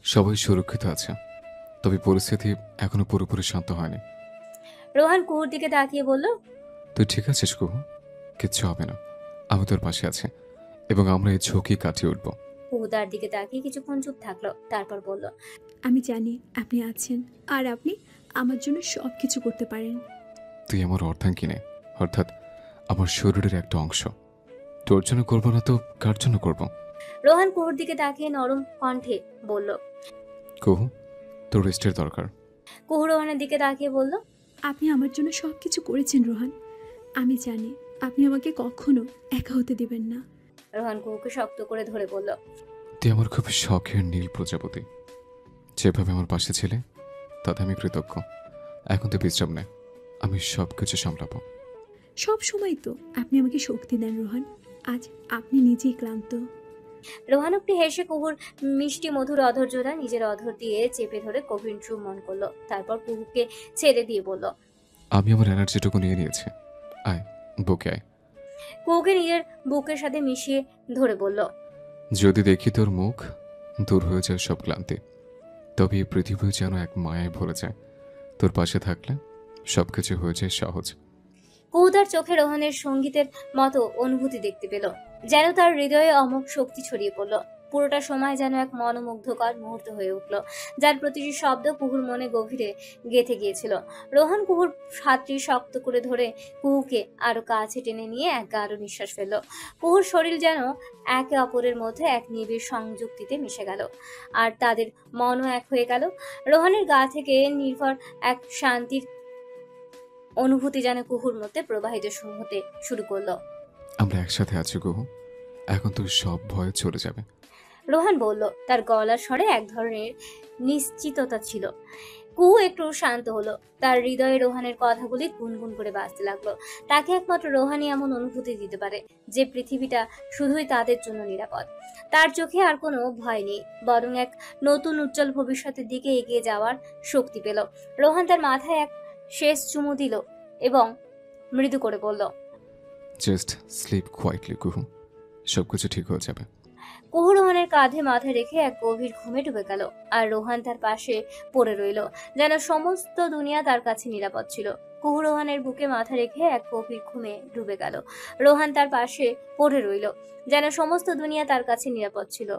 সবাই সুরক্ষিত আছে, তবে পরিস্থিতি এখনো পুরোপুরি শান্ত হয়নি। রোহান কুহুর দিকে তাকিয়ে বলল, তুই ঠিক আছিস কুহু? কিচ্ছু হবে না, আমি তোর পাশে আছি এবং আমরা এই ঝুঁকি কাটিয়ে উঠব। কুহু তার দিকে তাকিয়ে কিছুক্ষণ চুপ থাকলো, তারপর বলল, আমি জানি আপনি আছেন, আর আপনি আমার জন্য সব কিছু করতে পারেন। তুই আমার অর্ধাঙ্গী নে, অর্থাৎ আমার শরীরের একটা অংশ। তোর জন্য করবো না তো কার জন্য করব? রোহান কুহুর দিকে তাকিয়ে নরম কণ্ঠে বলল। কুহু, তোর রেস্টের দরকার। কুহু রোহানের দিকে তাকিয়ে বলল, আপনি আমার জন্য সব কিছু করেছেন রোহান। আমি জানি আপনি আমাকে কখনো একা হতে দিবেন না। রোহান কুহুকে শক্ত করে ধরে বলল, তুই আমার খুব শখের নীল প্রজাপতি। যেভাবে আমার পাশে ছিলে তাতে আমি কৃতজ্ঞ। এখন তো বিশ্রাম নে, আমি সব কিছু সামলাবো। সব সময় তো আপনি আমাকে শক্তি দেন রোহান, আজ আপনি নিজেই ক্লান্ত। রোহান একটি হেসে কুহুর মিষ্টি মধুর অধৈর্যতা নিজের অধর দিয়ে চেপে ধরে গভীর চুম্বন করলো, তারপর কুহুকে ছেড়ে দিয়ে বলল, আমি আমার এনার্জিটুকু নিয়ে নিয়েছি, আয় বুকে আয়। কুহুকে নিজের বুকের সাথে মিশিয়ে ধরে বলল, যদি দেখি তোর মুখ, দূর হয়ে যায় সব ক্লান্তি। তবে এই পৃথিবী যেন এক মায়ায় ভরে যায়। তোর পাশে থাকলে সবকিছু হয়ে যায় সহজ। কুহু তার চোখে রোহানের সঙ্গীতের মতো অনুভূতি দেখতে পেল, যেন তার হৃদয়ে অমোঘ শক্তি ছড়িয়ে পড়ল। পুরোটা সময় যেন এক মনোমুগ্ধকর মুহূর্ত হয়ে উঠল, যার প্রতিটি শব্দ কুহুর মনে গভীরে গেঁথে গিয়েছিল। রোহান কুহুর হাতটি শক্ত করে ধরে কুহুকে আরো কাছে টেনে নিয়ে এক গাঢ় নিঃশ্বাস ফেলল। কুহুর শরীর যেন একে অপরের মধ্যে এক নিবিড় সংযুক্তিতে মিশে গেল, আর তাদের মনও এক হয়ে গেল। রোহানের গা থেকে নির্ভর এক শান্তির অনুভূতি যেন কুহুর মধ্যে প্রবাহিত হতে শুরু করলো। আমরা একসাথে আছি কুহু, এখন তোর সব ভয় চলে যাবে। রোহান বলল, তার গলার স্বরে এক ধরনের নিশ্চিততা ছিল। কুহু একটু শান্ত হলো, তার হৃদয়ে রোহানের কথাগুলি গুনগুন করে বাজতে লাগলো। তাকে একমাত্র রোহানই এমন অনুভূতি দিতে পারে যে পৃথিবীটা শুধুই তাদের জন্য নিরাপদ। তার চোখে আর কোনো ভয় নেই, বরং এক নতুন উজ্জ্বল ভবিষ্যতের দিকে এগিয়ে যাওয়ার শক্তি পেল। রোহান তার মাথায় এক শেষ চুমু দিল এবং মৃদু করে বলল, জাস্ট স্লিপ কোয়াইটলি কুহু, সবকিছু ঠিক হয়ে যাবে। কুহু রোহানের কাঁধে মাথা রেখে এক গভীর ঘুমে ডুবে গেল, আর রোহান তার পাশে পড়ে রইল, যেন সমস্ত দুনিয়া তার কাছে নিরাপদ ছিল। কুহু রোহানের বুকে মাথা রেখে এক গভীর ঘুমে ডুবে গেল। রোহান তার পাশে পড়ে রইল, যেন সমস্ত দুনিয়া তার কাছে নিরাপদ ছিল।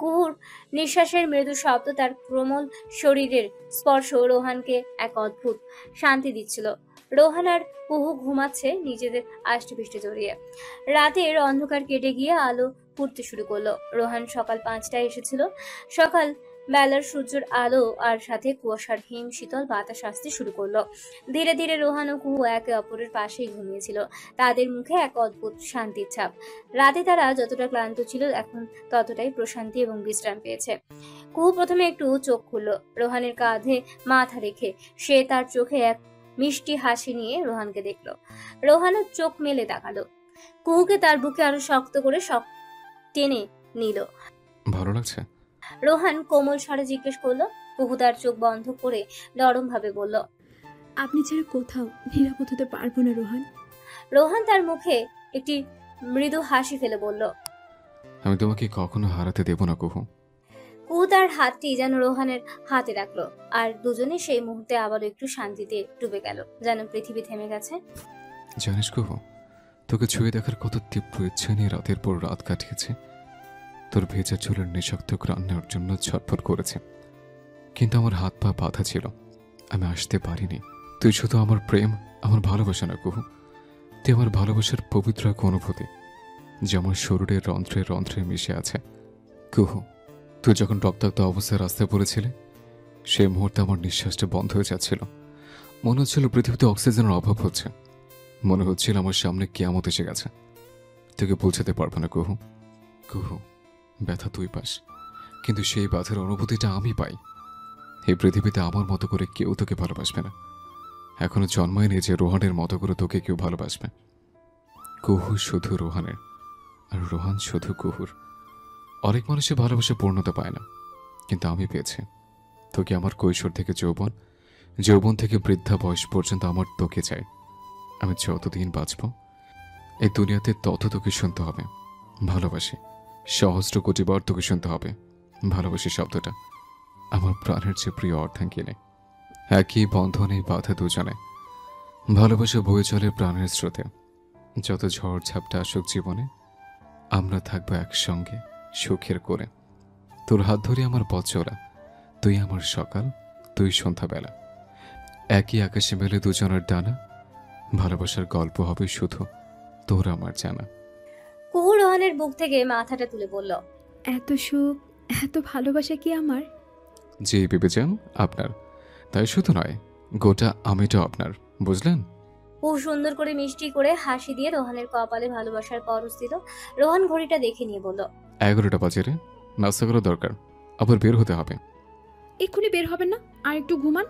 কুহুর নিঃশ্বাসের মৃদু শব্দ, তার কোমল শরীরের স্পর্শ রোহানকে এক অদ্ভুত শান্তি দিচ্ছিল। রোহান আর কুহু ঘুমাচ্ছে নিজেদের আষ্টেপৃষ্টে জড়িয়ে। রাতের অন্ধকার কেটে গিয়ে আলো ফুটতে শুরু করলো। রোহান সকাল 5টায় এসেছিল। সকাল বেলার সূর্যের আলো আর সাথে কুয়াশার হিম শীতল বাতাস আসতে শুরু করলো। ধীরে ধীরে রোহান ও কুহু একে অপরের পাশেই ঘুমিয়েছিল, তাদের মুখে এক অদ্ভুত শান্তির ছাপ। রাতে তারা যতটা ক্লান্ত ছিল, এখন ততটাই প্রশান্তি এবং বিশ্রাম পেয়েছে। কুহু প্রথমে একটু চোখ খুলল, রোহানের কাঁধে মাথা রেখে। সে তার চোখে এক মিষ্টি হাসি নিয়ে রোহানকে দেখল। রোহানও চোখ মেলে তাকালো, কুহুকে তার বুকে আরো শক্ত করে টেনে নিল। ভালো লাগছে? রোহান কোমল স্বরে জিজ্ঞেস করলো। কুহু তার চোখ বন্ধ করে নরম ভাবে বলল, আপনি ছাড়া কোথাও নিরাপদ হতে পারবো না রোহান। রোহান তার মুখে একটি মৃদু হাসি ফেলে বলল, আমি তোমাকে কখনো হারাতে দেব না কুহু। কুহু তার হাতটি যেন রোহানের হাতে রাখলো, আর দুজনে সেই মুহূর্তে আবারও একটু শান্তিতে ডুবে গেল, যেন পৃথিবী থেমে গেছে। জানিস কুহু, তোকে ছুঁয়ে দেখার কত তীব্র ইচ্ছে নিয়ে রাতের পর রাত কাটিয়েছে। তোর ভেজা চুলের নিঃশব্দ ঘ্রাণ নেওয়ার জন্য ছটফট করেছে, কিন্তু আমার হাত পা বাঁধা ছিল, আমি আসতে পারিনি। তুই শুধু আমার প্রেম, আমার ভালোবাসা না কুহু, তুই আমার ভালোবাসার পবিত্র এক অনুভূতি, যে আমার শরীরের রন্ধ্রে রন্ধ্রে মিশে আছে। কুহু, তুই যখন রক্তাক্ত অবস্থায় রাস্তায় পড়েছিলে, সেই মুহূর্তে আমার নিঃশ্বাসটা বন্ধ হয়ে যাচ্ছিল। মনে হচ্ছিল পৃথিবীতে অক্সিজেনের অভাব হচ্ছে, মনে হচ্ছিল আমার সামনে কিয়ামত এসে গেছে। তোকে বোঝাতে পারবো না কুহু। কুহু, ব্যথা তুই পাস, কিন্তু সেই ব্যথার অনুভূতিটা আমি পাই। এই পৃথিবীতে আমার মতো করে কেউ তোকে ভালোবাসবে না। এখনো জন্মায়নি যে রোহানের মতো করে তোকে কেউ ভালোবাসবে। কুহু শুধু রোহানের, আর রোহান শুধু কুহুর। অনেক মানুষের ভালোবাসা পূর্ণতা পায় না, কিন্তু আমি পেয়েছি। তোকে আমার কৈশোর থেকে যৌবন, যৌবন থেকে বৃদ্ধা বয়স পর্যন্ত আমার তোকে চাই। আমি যতদিন বাঁচব এই দুনিয়াতে তত তোকে শুনতে হবে, ভালোবাসি। সহস্র কোটি বার তোকে শুনতে হবে। ভালোবাসি শব্দটা আমার প্রাণের চেয়ে প্রিয় অর্ধাঙ্গিনী। একই বন্ধনে বাধা দুজনে। ভালোবাসা বয়ে চলে প্রাণের স্রোতে। যত ঝড় ঝাপটা আসুক জীবনে, আমরা থাকবো একসঙ্গে সুখের করে। তোর হাত ধরে আমার পথ চলা, তুই আমার সকাল, তুই সন্ধ্যাবেলা। একই আকাশে মেলে দুজনের ডানা। ভালোবাসার গল্প হবে শুধু তোর আমার জানা। কুহু রোহানের বুক থেকে মাথাটা তুলে বলল, এত সুখ, এত ভালোবাসা কি আমার? যে ভেবেছেন আপনার, তাই শুধু নয়, গোটা আমিটাও আপনার, বুঝলেন? কুহু সুন্দর করে মিষ্টি করে হাসি দিয়ে রোহানের কপালে ভালোবাসার পরশ দিল। রোহান ঘড়িটা দেখে নিয়ে বলল, 11টা বাজে রে, নাস্তা করা দরকার, আবার বের হতে হবে। এক্ষুনি বের হবেন না? আর একটু ঘুমান।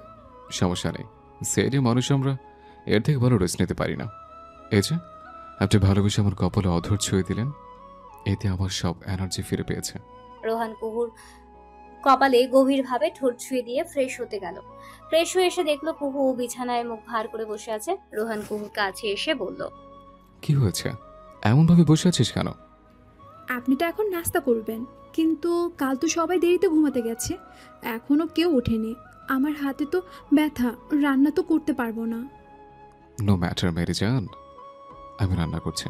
সমস্যা নেই, সেরি মানুষ আমরা, এর থেকে ভালো রেস্ট নিতে পারি না। এই যে আপনি ভালোবেসে আমার কপালে অধর ছুঁয়ে দিলেন, এতে আমার সব এনার্জি ফিরে পেয়েছে। রোহান কুহুর কপালে গভীরভাবে ঠোঁট ছুঁয়ে দিয়ে ফ্রেশ হতে গেল। ফ্রেশ হয়ে এসে দেখলো কুহু বিছানায় মুখ ভার করে বসে আছে। রোহান কুহুর কাছে এসে বলল, কি হয়েছে, এমনভাবে বসে আছিস কেন? আপনি তো এখন নাস্তা করবেন, কিন্তু কাল তো সবাই দেরিতে ঘুমাতে গেছে, এখনো কেউ ওঠেনি। আমার হাতে তো ব্যথা, রান্না তো করতে পারবো না। নো ম্যাটার মেরি জান, আমি রান্না করছি।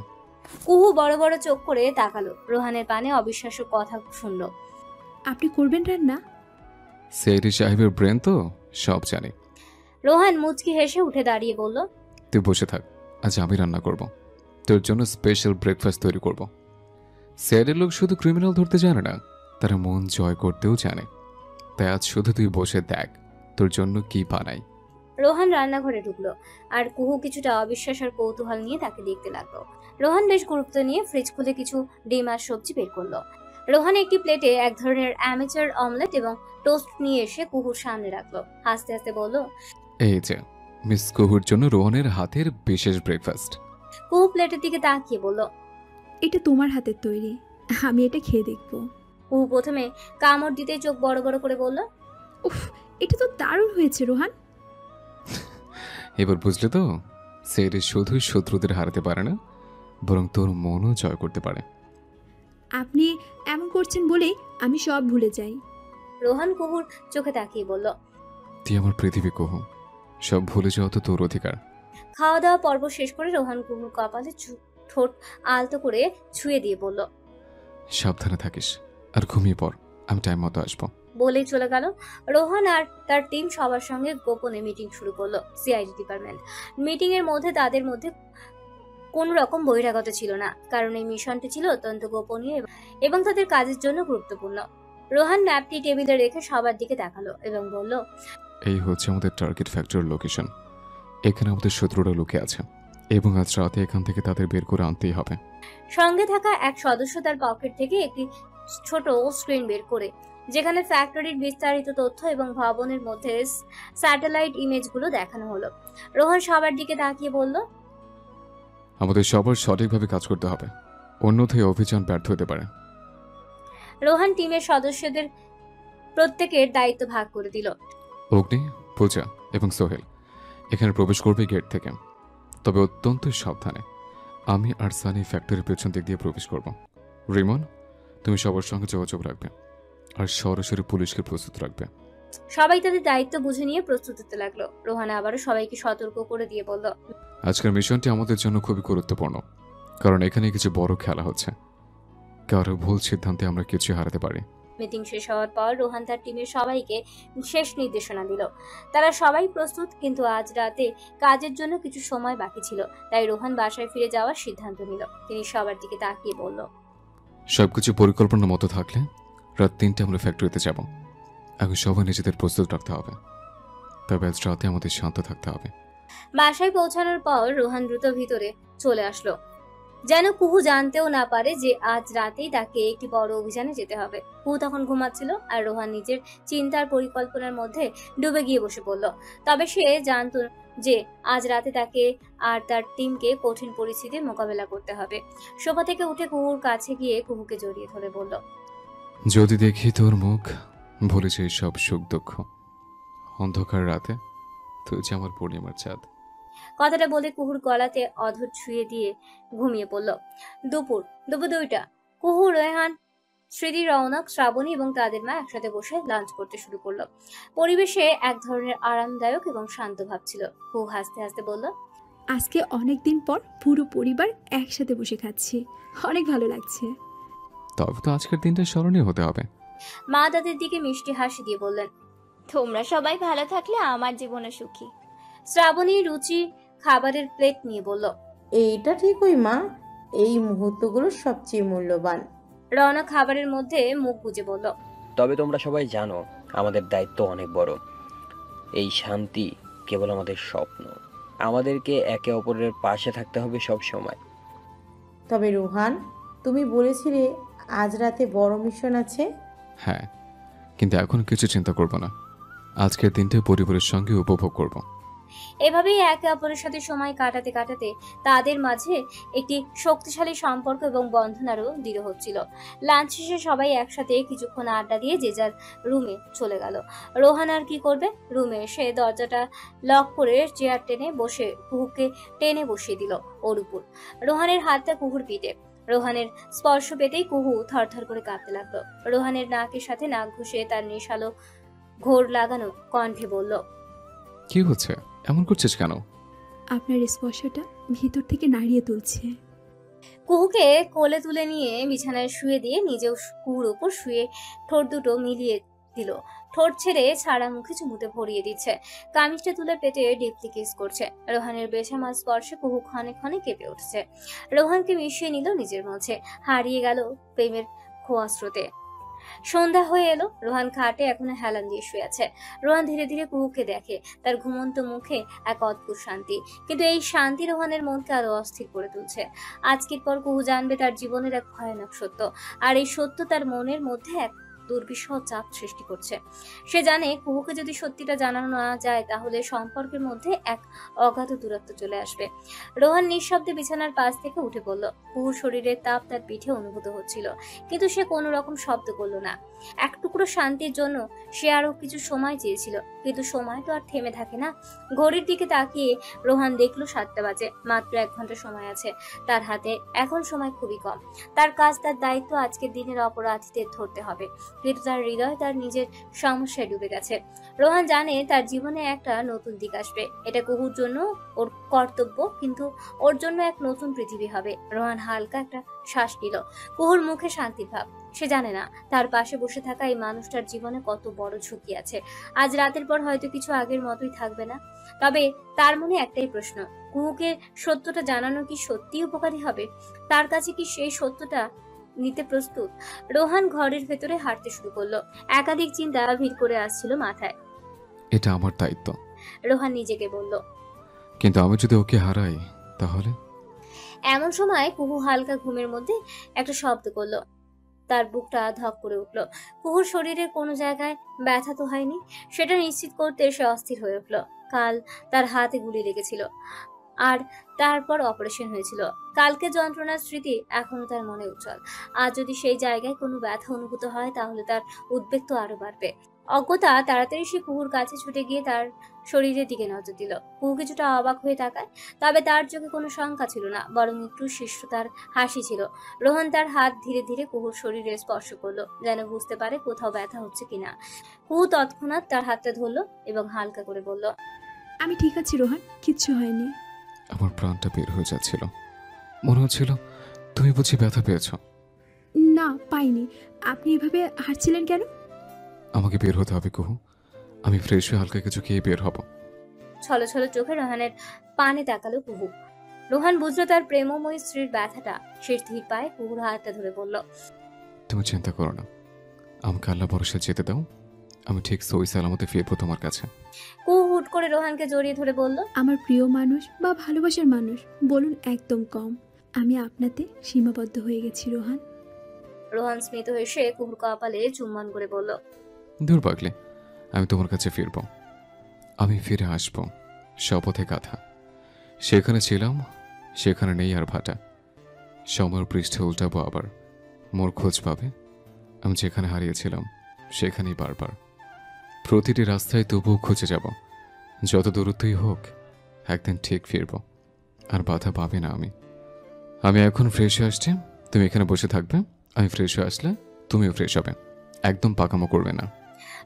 কুহু বড় বড় চোখ করে তাকালো। রোহানের পানে অবিশ্বাস্য কথা শুনলো। আপনি করবেন রান্না? সেরি সাহেবের ব্রেন তো সব জানে। রোহান মুচকি হেসে উঠে দাঁড়িয়ে বলল, তুই বসে থাক, আজ আমি রান্না করব। তোর জন্য স্পেশাল ব্রেকফাস্ট তৈরি করব। স্যারের লোক শুধু ক্রিমিনাল ধরতে জানে না, তারা মন জয় করতেও জানে। তাই আজ শুধু তুই বসে দেখ তোর জন্য কি বানাই। রোহান রান্নাঘরে ঢুকলো আর কুহু কিছুটা অবিশ্বাস আর কৌতূহল নিয়ে তাকে দেখতে লাগলো। রোহান বেশ গুরুত্ব নিয়ে ফ্রিজ খুলে কিছু ডিম আর সবজি বের করলো। রোহান একটি প্লেটে এক ধরনের অ্যামেচার অমলেট এবং টোস্ট নিয়ে এসে কুহুর সামনে রাখলো। হাসতে হাসতে বলল, এই যে মিস কুহুর জন্য রোহনের হাতের বিশেষ ব্রেকফাস্ট। কুহু প্লেটের দিকে তাকিয়ে বলল, এটা তোমার হাতের তৈরি, আমি এটা খেয়ে দেখবো। কুহু প্রথমে কামড় দিতেই চোখ বড় বড় করে বলল, উফ, এটা তো দারুণ হয়েছে রোহান। এবার বুঝলে তো, সেরি শুধু শত্রুদের হারাতে পারে না, বরং তোর মনও জয় করতে পারে। আপনি এমন করছেন বলেই আমি সব ভুলে যাই। রোহান কুহুর চোখে তাকিয়ে বলল, তুই আমার পৃথিবী কুহু, সব ভুলে যাওয়া তো তোর অধিকার। খাওয়া দাওয়া পর্ব শেষ করে রোহান কুহুর কপালে ঠোঁট আলতো করে ছুঁয়ে দিয়ে বলল, সাবধানে থাকিস আর ঘুমিয়ে পড়, আমি টাইম মতো আসবো। বলেই চলে গেল। রোহান আর তার টিম সবার সঙ্গে গোপনে মিটিং শুরু করলো। সিআইডি ডিপার্টমেন্ট মিটিং এর মধ্যে তাদের মধ্যে কোন রকম বহিরাগত ছিল না, কারণ এই মিশনটি ছিল অত্যন্ত গোপনীয় এবং তাদের কাজের জন্য গুরুত্বপূর্ণ। রোহান ম্যাপটি টেবিলে রেখে সবার দিকে তাকালো এবং বলল, এই হচ্ছে আমাদের টার্গেট ফ্যাক্টর লোকেশন। এখানে আমাদের শত্রুরা লুকে আছে এবং আজ রাতে এখান থেকে তাদের বের করে আনতেই হবে। সঙ্গে থাকা এক সদস্য তার পকেট থেকে একটি ছোট স্ক্রিন বের করে, যেখানে ফ্যাক্টরির বিস্তারিত তথ্য এবং ভবনের মধ্যে স্যাটেলাইট ইমেজগুলো দেখানো হলো। রোহান সবার দিকে তাকিয়ে বলল, আমাদের সবার সঠিকভাবে কাজ করতে হবে, অন্যথায় অভিযান ব্যর্থ হতে পারে। রোহান টিমের সদস্যদের প্রত্যেকের দায়িত্ব ভাগ করে দিল। অগ্নি, পূজা এবং সোহেল এখানে প্রবেশ করবে গেট থেকে, তবে অত্যন্ত সাবধানে। আমি আর সানি ফ্যাক্টরির পেছন দিক দিয়ে প্রবেশ করব। রিমন, তুমি সবার সঙ্গে যোগাযোগ রাখবে আর সরাসরি পুলিশকে প্রস্তুত রাখবে। সবাই তাদের দায়িত্ব বুঝে নিয়ে প্রস্তুত হতে লাগলো। রোহান আবারও সবাইকে সতর্ক করে দিয়ে বলল, আজকের মিশনটি আমাদের জন্য খুবই গুরুত্বপূর্ণ, কারণ এখানে কিছু বড় খেলা হচ্ছে। কারো ভুল সিদ্ধান্তে আমরা কিছু হারাতে পারি। মিটিং শেষ হওয়ার পর রোহান তার টিমের সবাইকে শেষ নির্দেশনা দিল। তারা সবাই প্রস্তুত, কিন্তু আজ রাতে কাজের জন্য কিছু সময় বাকি ছিল। তাই রোহান বাসায় ফিরে যাওয়ার সিদ্ধান্ত নিল। তিনি সবার দিকে তাকিয়ে বলল, সবকিছু পরিকল্পনার মতো থাকলে রাত 3টে আমরা ফ্যাক্টরিতে যাব। আগে সবাই নিজেদের প্রস্তুত রাখতে হবে, তবে আজ রাতে আমাদের শান্ত থাকতে হবে। বাসায় পৌঁছানোর পর রোহান দ্রুত ভিতরে চলে আসলো, যেন কুহু জানতেও না পারে যে আজ রাতেই তাকে একটি বড় অভিযানে যেতে হবে। কুহু তখন ঘুমাচ্ছিল আর রোহান নিজের চিন্তার পরিকল্পনার মধ্যে ডুবে গিয়ে বসে পড়ল। তবে সে জানতো যে আজ রাতে তাকে আর তার টিমকে কঠিন পরিস্থিতির মোকাবেলা করতে হবে। সোফা থেকে উঠে কুহুর কাছে গিয়ে কুহুকে জড়িয়ে ধরে বলল, যদি দেখি তোর মুখ, ভুলে যাই সব সুখ দুঃখ। অন্ধকার রাতে তুই যে আমার পূর্ণিমার চাঁদ। কথাটা বলে কুহুর গলাতে অধর ছুঁয়ে দিয়ে ঘুমিয়ে পড়ল। দুপুর 2টা। কুহু, রেহান, স্মৃতি, রৌনক, শ্রাবণী এবং তাদের মা একসাথে বসে লাঞ্চ করতে শুরু করলো। পরিবেশে এক ধরনের আরামদায়ক এবং শান্ত ভাব ছিল। কুহু হাসতে হাসতে বলল, আজকে অনেক দিন পর পুরো পরিবার একসাথে বসে খাচ্ছি, অনেক ভালো লাগছে। তবে তো আজকের দিনটা স্মরণীয় হতে হবে। মা তাদের দিকে মিষ্টি হাসি দিয়ে বললেন। তোমরা সবাই ভালো থাকলে আমার জীবনে সুখী। শ্রাবণী রুচি খাবারের প্লেট নিয়ে বলল। এইটা ঠিকই মা, এই মুহূর্তগুলো সবচেয়ে মূল্যবান। রওনা খাবারের মধ্যে মুখ গুজে বলল। তবে তোমরা সবাই জানো আমাদের দায়িত্ব অনেক বড়। এই শান্তি কেবল আমাদের স্বপ্ন। আমাদেরকে একে অপরের পাশে থাকতে হবে সব সময়। তবে রোহান, তুমি বলেছিলে আজ রাতে বড় মিশন আছে। হ্যাঁ, কিন্তু এখন কিছু চিন্তা করব না। আজকের দিনটা পরিবারের সঙ্গে উপভোগ করব। এভাবেই একে অপরের সাথে সময় কাটাতে কাটাতে তাদের মাঝে একটি শক্তিশালী সম্পর্ক এবং বন্ধন আরো দৃঢ় হচ্ছিল। লাঞ্চ শেষে সবাই একসাথে কিছুক্ষণ আড্ডা দিয়ে যে যার রুমে চলে গেল। রোহান আর কি করবে? রুমে এসে দরজাটা লক করে চেয়ার টেনে বসে কুহুকে টেনে বসিয়ে দিল ওর উপর। রোহানের হাতটা কুহুর পিঠে। রোহানের স্পর্শ পেতেই কুহু থরথর করে কাঁপতে লাগলো। রোহানের নাকের সাথে নাক ঘুষে তার নেশালো ঘোর লাগানো কণ্ঠে বলল, কি হচ্ছে? এমন করছিস কেন? আপনার স্পর্শটা ভিতর থেকে নাড়িয়ে তুলছে। কুহুকে কোলে তুলে নিয়ে বিছানায় শুয়ে দিয়ে নিজেও কুহুর উপর শুয়ে ঠোঁট দুটো মিলিয়ে দিল। ঠোঁট ছেড়ে ছাড়া মুখে চুমুতে ভরিয়ে দিচ্ছে। কামিজটা তুলে পেটে ডিপলি কিস করছে। রোহানের বেসামাল স্পর্শে কুহু ক্ষণে ক্ষণে কেঁপে উঠছে। রোহানকে মিশিয়ে নিল নিজের মধ্যে, হারিয়ে গেল প্রেমের খোয়া স্রোতে। সন্ধ্যা হয়ে এলো। রোহান খাটে এখনো হেলান দিয়ে শুয়ে আছে। রোহান ধীরে ধীরে কুহুকে দেখে। তার ঘুমন্ত মুখে এক অদ্ভুত শান্তি, কিন্তু এই শান্তি রোহানের মনকে আরো অস্থির করে তুলছে। আজকের পর কুহু জানবে তার জীবনের এক ভয়ানক সত্য, আর এই সত্য তার মনের মধ্যে এক দুর্বিষহ চাপ সৃষ্টি করছে। সে জানে কুহুকে যদি সত্যিটা জানানো না যায় তাহলে সম্পর্কের মধ্যে এক অগাধ দূরত্ব চলে আসবে। রোহান নিঃশব্দে বিছানার পাশ থেকে উঠে পড়ল। কুহুর শরীরের তাপ তার পিঠে অনুভূত হচ্ছিল, কিন্তু সে কোনো রকম শব্দ করলো না। এক টুকরো শান্তির জন্য সে আরো কিছু সময় চেয়েছিল, কিন্তু সময় তো আর থেমে থাকে না। ঘড়ির দিকে তাকিয়ে রোহান দেখলো 7টা বাজে। মাত্র 1 ঘন্টা সময় আছে তার হাতে। এখন সময় খুবই কম। তার কাজ, তার দায়িত্ব আজকের দিনের অপরাধীদের ধরতে হবে, কিন্তু তার হৃদয় তার নিজের সমস্যায় ডুবে গেছে। রোহান জানে তার জীবনে একটা নতুন দিক আসবে। এটা কুহুর জন্য ওর কর্তব্য, কিন্তু ওর জন্য এক নতুন পৃথিবী হবে। রোহান হালকা একটা শ্বাস নিল। কুহুর মুখে শান্তির ভাব। সে জানে না তার পাশে বসে থাকা এই মানুষটার জীবনে কত বড় ঝুঁকি আছে। আজ রাতের পর হয়তো কিছু আগের মতোই থাকবে না। তবে তার মনে একটাই প্রশ্ন, কুহুকে সত্যটা জানানো কি সত্যিই উপকারী হবে? তার কাছে কি সেই সত্যটা নিতে প্রস্তুত? রোহান ঘরের ভেতরে হাঁটতে শুরু করলো। একাধিক চিন্তা ভিড় করে আসছিল মাথায়। এটা আমার দায়িত্ব, রোহান নিজেকে বলল। কিন্তু আমি যদি ওকে হারাই তাহলে? এমন সময় কুহু হালকা ঘুমের মধ্যে একটা শব্দ করলো। তার বুকটা ধক করে উঠল। কুহুর শরীরের কোনো জায়গায় ব্যথা তো হয়নি, সেটা নিশ্চিত করতে সে অস্থির হয়ে উঠল। কাল তার হাতে গুলি লেগেছিল, আর তারপর অপারেশন হয়েছিল। কালকে যন্ত্রণার স্মৃতি এখনো তার মনে উজ্জ্বল। আজ যদি সেই জায়গায় কোনো ব্যথা অনুভূত হয় তাহলে তার উদ্বেগ তো আরো বাড়বে। অজ্ঞতা তাড়াতাড়ি সে কুহুর কাছে ছুটে গিয়ে তার শরীরের দিকে নজর দিল। কুহু কিছুটা অবাক হয়ে তাকায়, তবে তার চোখে কোনো শঙ্কা ছিল না, বরং একটু শিষ্টতার হাসি ছিল। রোহন তার হাত ধীরে ধীরে কুহুর শরীরে স্পর্শ করলো, যেন বুঝতে পারে কোথাও ব্যথা হচ্ছে কিনা। কুহু তৎক্ষণাৎ তার হাতটা ধরলো এবং হালকা করে বলল, আমি ঠিক আছি রোহান, কিচ্ছু হয়নি। আমার প্রাণটা বের হয়ে যাচ্ছিল। মনে হচ্ছিল তুমি বুঝি ব্যথা পেয়েছ। না, পাইনি। আপনি এভাবে হাঁটছিলেন কেন? আমাকে বের হতে হবে কুহু। আমি ফ্রেশ হয়ে হালকা কিছু খেয়ে বের হব। ছলো ছলো চোখে রোহানের পানে তাকালো কুহু। রোহান বুঝলো তার প্রেমময়ী স্ত্রীর ব্যথাটা। সে ধীর পায়ে কুহুর হাতটা ধরে বলল, তুমি চিন্তা করো না, আমাকে আল্লাহ ভরসা যেতে দাও। আমি ঠিক সই সালামতে ফিরবো তোমার কাছে। কুহু হুট করে রোহানকে জড়িয়ে ধরে বলল, আমার প্রিয় মানুষ বা ভালোবাসার মানুষ বলুন একদম কম। আমি আপনাতে সীমাবদ্ধ হয়ে গেছি রোহান। রোহান স্মিত হেসে কুহুর কপালে চুম্বন করে বলল, দূর পাগলে, আমি তোমার কাছে ফিরবো। আমি ফিরে আসবো শপথে গাথা। সেখানে ছিলাম, সেখানে নেই আর ভাটা। সময়ের পৃষ্ঠে উল্টাবো আবার, মোর খোঁজ পাবে। আমি যেখানে হারিয়েছিলাম সেখানেই বারবার। প্রতিটি রাস্তায় তবুও খুঁজে যাব। যত দূরত্বই হোক একদিন ঠিক ফিরবো, আর বাধা পাবে না আমি। আমি এখন ফ্রেশ হয়ে আসছি, তুমি এখানে বসে থাকবে, আমি ফ্রেশ হয়ে আসলে তুমিও ফ্রেশ হবে, একদম পাকামো করবে না।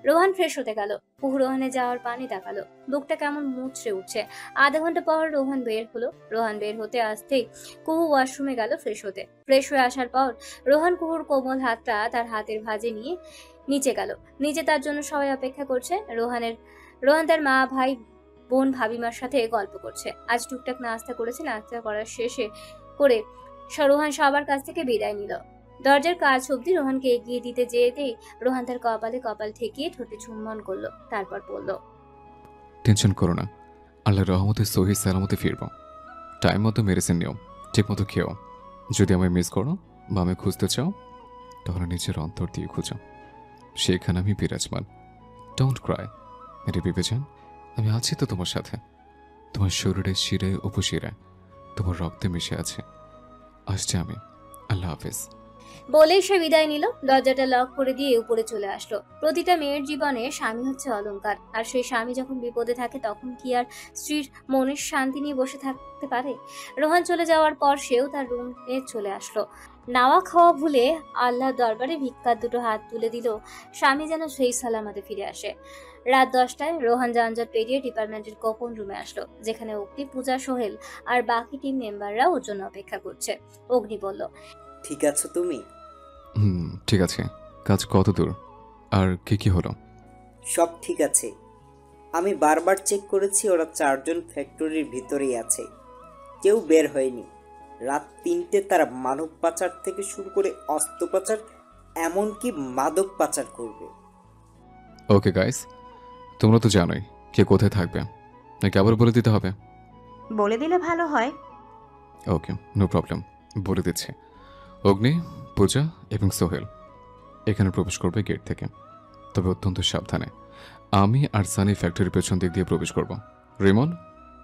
রোহান ফ্রেশ হতে গেল। কুহু রোহানে যাওয়ার পানি তাকালো। বুকটা কেমন মুচড়ে উঠছে। আধা ঘন্টা পর রোহান বের হলো। রোহান বের হতে আসতেই কুহু ওয়াশরুমে গেল ফ্রেশ হতে। ফ্রেশ হয়ে আসার পর রোহান কুহুর কোমল হাতটা তার হাতের ভাঁজে নিয়ে নিচে গেল। নিচে তার জন্য সবাই অপেক্ষা করছে। রোহান তার মা, ভাই, বোন, ভাবিমার সাথে গল্প করছে। আজ টুকটাক নাস্তা করেছে। নাস্তা করার শেষে করে রোহান সবার কাছ থেকে বিদায় নিল। দরজার কাজ অব্দি রোহানকে এগিয়ে দিতে যেতেই রোহান তার কপালে কপাল ঠেকিয়ে ঠোঁটে চুম্বন করলো। তারপর বলল, টেনশন করো না, আল্লাহর রহমতে সহি সালামতে ফিরবো। টাইম মতো মেডিসিন নিও, ঠিক মতো খেও। যদি আমায় মিস করো বা আমি খুঁজতে চাও, তাহলে নিজের অন্তর দিয়ে খুঁজো, সেখানে আমি বিরাজমান। ডোন্ট ক্রাই মেরে বিবেচন, আমি আছি তো তোমার সাথে। তোমার শরীরের শিরে উপশিরে, তোমার রক্তে মিশে আছে। আসছে আমি। আল্লাহ হাফেজ। বলেই সে বিদায় নিল। দরজাটা লক করে দিয়ে উপরে চলে আসলো। প্রতিটা মেয়ের জীবনে স্বামী হচ্ছে অলংকার, আর সেই স্বামী যখন বিপদে থাকে তখন কি আর স্ত্রীর মনের শান্তি নিয়ে বসে থাকতে পারে? রোহান চলে যাওয়ার পর সেও তার রুমে চলে আসলো। নাওয়া খাওয়া ভুলে আল্লাহর দরবারে ভিক্ষার দুটো হাত তুলে দিল, স্বামী যেন সেই সালামাতে ফিরে আসে। রাত 10টায় রোহান যানজট পেরিয়ে ডিপার্টমেন্টের গোপন রুমে আসলো, যেখানে অগ্নি, পূজা, সোহেল আর বাকি টিম মেম্বাররা ওর জন্য অপেক্ষা করছে। অগ্নি বলল, ঠিক আছো তুমি? ঠিক আছে। কাজ কত দূর আর কি কি হলো? সব ঠিক আছে। আমি বারবার চেক করেছি, ওরা 4জন ফ্যাক্টরির ভিতরেই আছে, কেউ বের হয়নি। রাত 3টে তারা মানব পাচার থেকে শুরু করে অস্ত্র পাচার, এমনকি মাদক পাচার করবে। ওকে গাইস, তোমরা তো জানোই কে কোথায় থাকবে, নাকি আবার বলে দিতে হবে? বলে দিলে ভালো হয়। ওকে, নো প্রবলেম, বলে দিচ্ছি। অগ্নি, পূজা এবং সোহেল এখানে প্রবেশ করবে গেট থেকে, তবে অত্যন্ত সাবধানে। আমি আর সানি ফ্যাক্টরির পেছন দিক দিয়ে প্রবেশ করব। রিমন,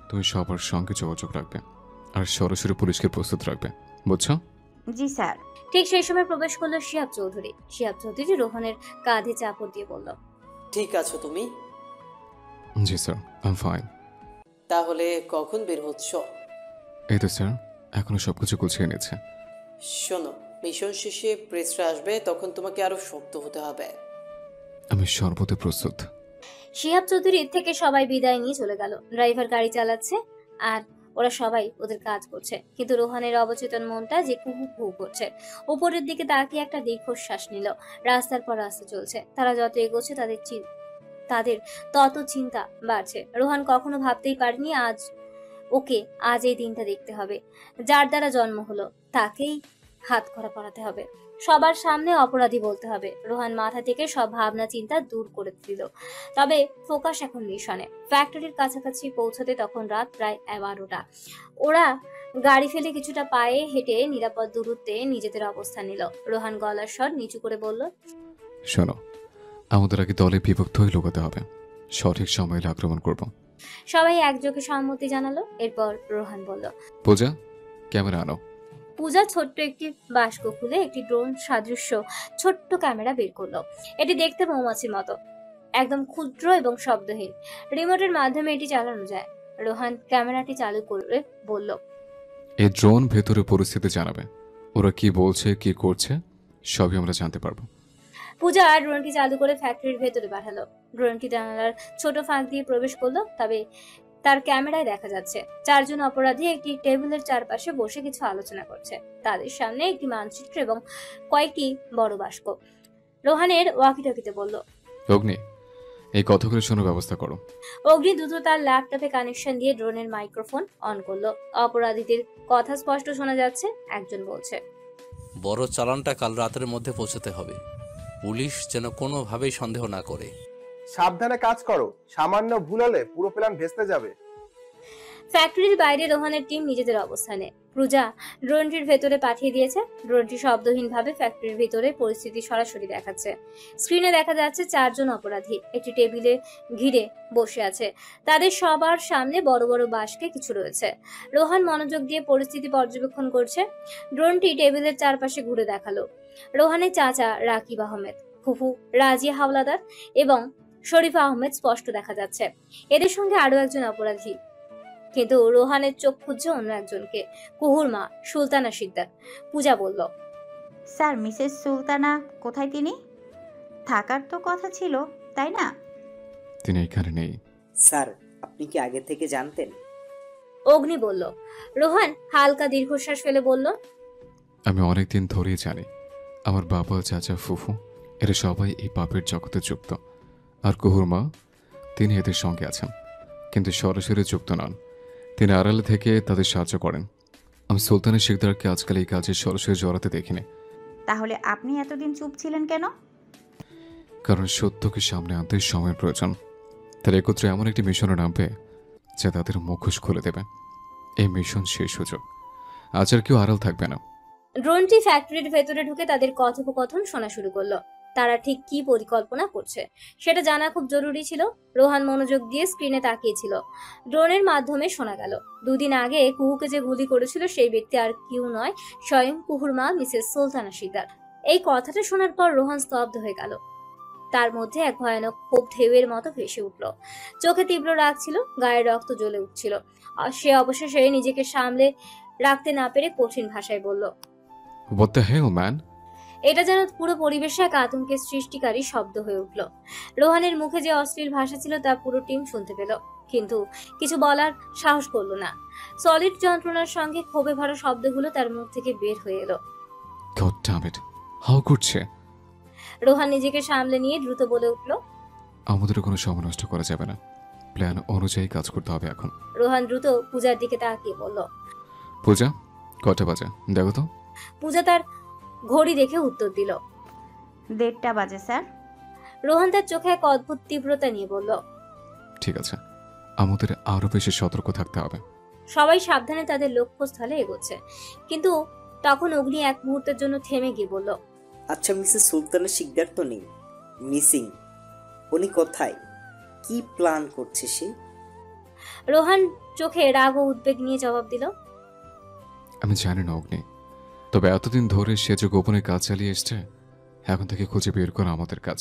তুমি সবার সঙ্গে যোগাযোগ রাখবে আর সরাসরি পুলিশকে প্রস্তুত রাখবে, বুঝছো? জি স্যার। ঠিক সেই সময় প্রবেশ করলো শিহাব চৌধুরী। শিহাব চৌধুরী রোহানের কাঁধে চাপড় দিয়ে বলল, ঠিক আছো তুমি? জি স্যার, আই এম ফাইন। তাহলে কখন বের হচ্ছ? এই তো স্যার, এখনো সবকিছু গুছিয়ে নিচ্ছে। শোনো, মিশন শেষে প্রেসরা আসবে, তখন তোমাকে আরো শক্ত হতে হবে। আমি সর্বদা প্রস্তুত। শিহাব চৌধুরীর থেকে সবাই বিদায় নিয়ে চলে গেল। ড্রাইভার গাড়ি চালাচ্ছে আর ওরা সবাই ওদের কাজ করছে, কিন্তু রোহানের অবচেতন মনটা যে কুহু কুহু করছে। উপরের দিকে তাকিয়ে একটা দীর্ঘশ্বাস নিল। রাস্তার পর রাস্তা চলছে, তারা যত এগোচ্ছে তাদের তত চিন্তা বাড়ছে। রোহান কখনো ভাবতেই পারেনি আজ এই দিনটা দেখতে হবে। যার দ্বারা জন্ম হলো তাকেই হাত করা পড়াতে হবে, সবার সামনে অপরাধী বলতে হবে। রোহান মাথা থেকে সব ভাবনা চিন্তা দূর করে দিল। তবে ফোকাস এখন মিশনে। ফ্যাক্টরির কাছাকাছি পৌঁছতে তখন রাত প্রায় 11টা। ওরা গাড়ি ফেলে কিছুটা পায়ে হেঁটে নিরাপদ দূরত্বে নিজেদের অবস্থান নিল। রোহান গলার স্বর নিচু করে বলল, শোনো, আমাদের আগে দলে বিভক্ত হয়ে লুকাতে হবে, সঠিক সময়ে আক্রমণ করব। সবাই একযোগে সম্মতি জানালো। এরপর রোহান বলল, পূজা, ক্যামেরা আনো। পূজা ছোট্ট একটি বাস্ক খুলে একটি ড্রোন সাদৃশ্য ছোট্ট ক্যামেরা বের করলো। এটি দেখতে মৌমাছির মতো, একদম ক্ষুদ্র এবং শব্দহীন। রিমোটের মাধ্যমে এটি চালানো যায়। রোহান ক্যামেরাটি চালু করে বলল, এই ড্রোন ভেতরে পরিস্থিতি জানাবে, ওরা কি বলছে কি করছে সবই আমরা জানতে পারবো। পূজা ড্রোনটি চালু করে ফ্যাক্টরির ভেতরে পাঠালো। ড্রোনটি জানালার ছোট ফাঁক দিয়ে প্রবেশ করলো। তবে তার ক্যামেরায় দেখা যাচ্ছে 4জন অপরাধী একটি টেবিলের চারপাশে বসে কিছু আলোচনা করছে। তাদের সামনে একটি মানচিত্র এবং কয়েকটি বড় বাস্ক। রোহানের ওয়াকিটকিতে বলল, অগ্নি, এই কথাগুলো শোনার ব্যবস্থা করো। অগ্নি দ্রুত তার ল্যাপটপে কানেকশন দিয়ে ড্রোনের মাইক্রোফোন অন করলো। অপরাধীদের কথা স্পষ্ট শোনা যাচ্ছে। একজন বলছে, বড় চালানটা কাল রাতের মধ্যে পৌঁছতে হবে, পুলিশ যেন কোনোভাবেই সন্দেহ না করে। সাবধানে কাজ করো, সামান্য ভুল হলে পুরো প্ল্যান ভেস্তে যাবে। ফ্যাক্টরির বাইরে রোহানের টিম নিজেদের অবস্থানে। পূজা ড্রোনটির ভেতরে পাঠিয়ে দিয়েছে। ড্রোনটি শব্দহীনভাবে ফ্যাক্টরির ভিতরে পরিস্থিতি সরাসরি দেখাচ্ছে। স্ক্রিনে দেখা যাচ্ছে 4জন অপরাধী একটি টেবিলে ঘিরে বসে আছে। তাদের সবার সামনে বড় বড় বাস্কে কিছু রয়েছে। রোহান মনোযোগ দিয়ে পরিস্থিতি পর্যবেক্ষণ করছে। ড্রোনটি টেবিলের চারপাশে ঘুরে দেখালো। রোহানের চাচা রাকিব আহমেদ, ফুফু রাজিয়া হাওলাদার এবং শরীফা আহমেদ স্পষ্ট দেখা যাচ্ছে। এদের সঙ্গে আরো একজন অপরাধী, কিন্তু রোহানের চোখ খুঁজছে অন্য একজনকে, কুহুর মা সুলতানা সিকদার। পূজা বলল, স্যার, মিসেস সুলতানা কোথায় তিনি? থাকার তো কথা ছিল, তাই না? তিনি এখানে নেই। স্যার, আপনি কি আগে থেকে জানতেন? অগ্নি বলল। রোহান হালকা দীর্ঘশ্বাস ফেলে বলল, আমি অনেকদিন ধরেই জানি আমার বাবা, চাচা, ফুফু এরা সবাই এই পাপের জগতে যুক্ত। আর কুহুর মা, তিনি এদের সঙ্গে আছেন, কিন্তু সরাসরি যুক্ত নন। তিনি আড়ালে থেকে তাদের সাহায্য করেন। আমি সুলতানের শিকদারকে আজকাল এই কাজে সরাসরি জড়াতে দেখিনি। তাহলে আপনি এতদিন চুপ ছিলেন কেন? কারণ সত্যকে সামনে আনতে সময়ের প্রয়োজন। তারা একত্রে এমন একটি মিশনে নামবে যা তাদের মুখোশ খুলে দেবে। এই মিশন শেষ সুযোগ। আজ আর কেউ আড়াল থাকবে না। ড্রোনটি ফ্যাক্টরির ভেতরে ঢুকে তাদের কথোপকথন শোনা শুরু করলো। তারা ঠিক কি পরিকল্পনা করছে সেটা জানা খুব জরুরি ছিল। রোহান মনোযোগ দিয়ে স্ক্রিনে তাকিয়েছিল। ড্রোনের মাধ্যমে শোনা গেল, দুদিন আগে কুহুকে যে গুলি করেছিল সেই ব্যক্তি আর কেউ নয়, স্বয়ং কুহুর মা মিসেস সুলতানা শিকদার। এই কথাটা শোনার পর রোহান স্তব্ধ হয়ে গেল। তার মধ্যে এক ভয়ানক ক্ষোভ ঢেউয়ের মতো ভেসে উঠল। চোখে তীব্র রাগ ছিল, গায়ে রক্ত জ্বলে উঠছিল। আর সে অবশেষে নিজেকে সামলে রাখতে না পেরে কঠিন ভাষায় বলল, What the hell, man? এটা যেন পুরো পরিবেশে এক আতঙ্কের সৃষ্টিকারী শব্দ হয়ে উঠল। রোহানের মুখে যে অশ্লীল ভাষা ছিল তা পুরো টিম শুনতে পেল, কিন্তু কিছু বলার সাহস করলো না। সলিড যন্ত্রণার সঙ্গে ক্ষোভে ভরা শব্দগুলো তার মুখ থেকে বের হয়ে এলো। God damn it! হাউ করছে? রোহান নিজেকে সামলে নিয়ে দ্রুত বলে উঠল, আমাদের কোনো সময় নষ্ট করা যাবে না। প্ল্যান অনুযায়ী কাজ করতে হবে এখন। রোহান দ্রুত পূজার দিকে তাকিয়ে বলল, পূজা, কটা বাজে দেখো তো। পূজা তার ঘড়ি দেখে উত্তর দিল, 1:30 বাজে স্যার। রোহান তার চোখে এক অদ্ভুত তীব্রতা নিয়ে বলল, ঠিক আছে, আমাদের আরো বেশি সতর্ক থাকতে হবে। সবাই সাবধানে তাদের লক্ষ্যস্থলে এগোচ্ছে। কিন্তু তখন অগ্নি এক মুহূর্তের জন্য থেমে গিয়ে বলল, আচ্ছা, মিসেস সুলতানা শিকদার তো নেই, মিসিং। উনি কোথায়? কি প্ল্যান করছে সে? রোহান চোখে রাগ ও উদ্বেগ নিয়ে জবাব দিল, আমি জানি না অগ্নি, তবে এতদিন ধরে সে যে গোপনে কাজ চালিয়ে এসছে, এখন থেকে খুঁজে বের করা আমাদের কাজ।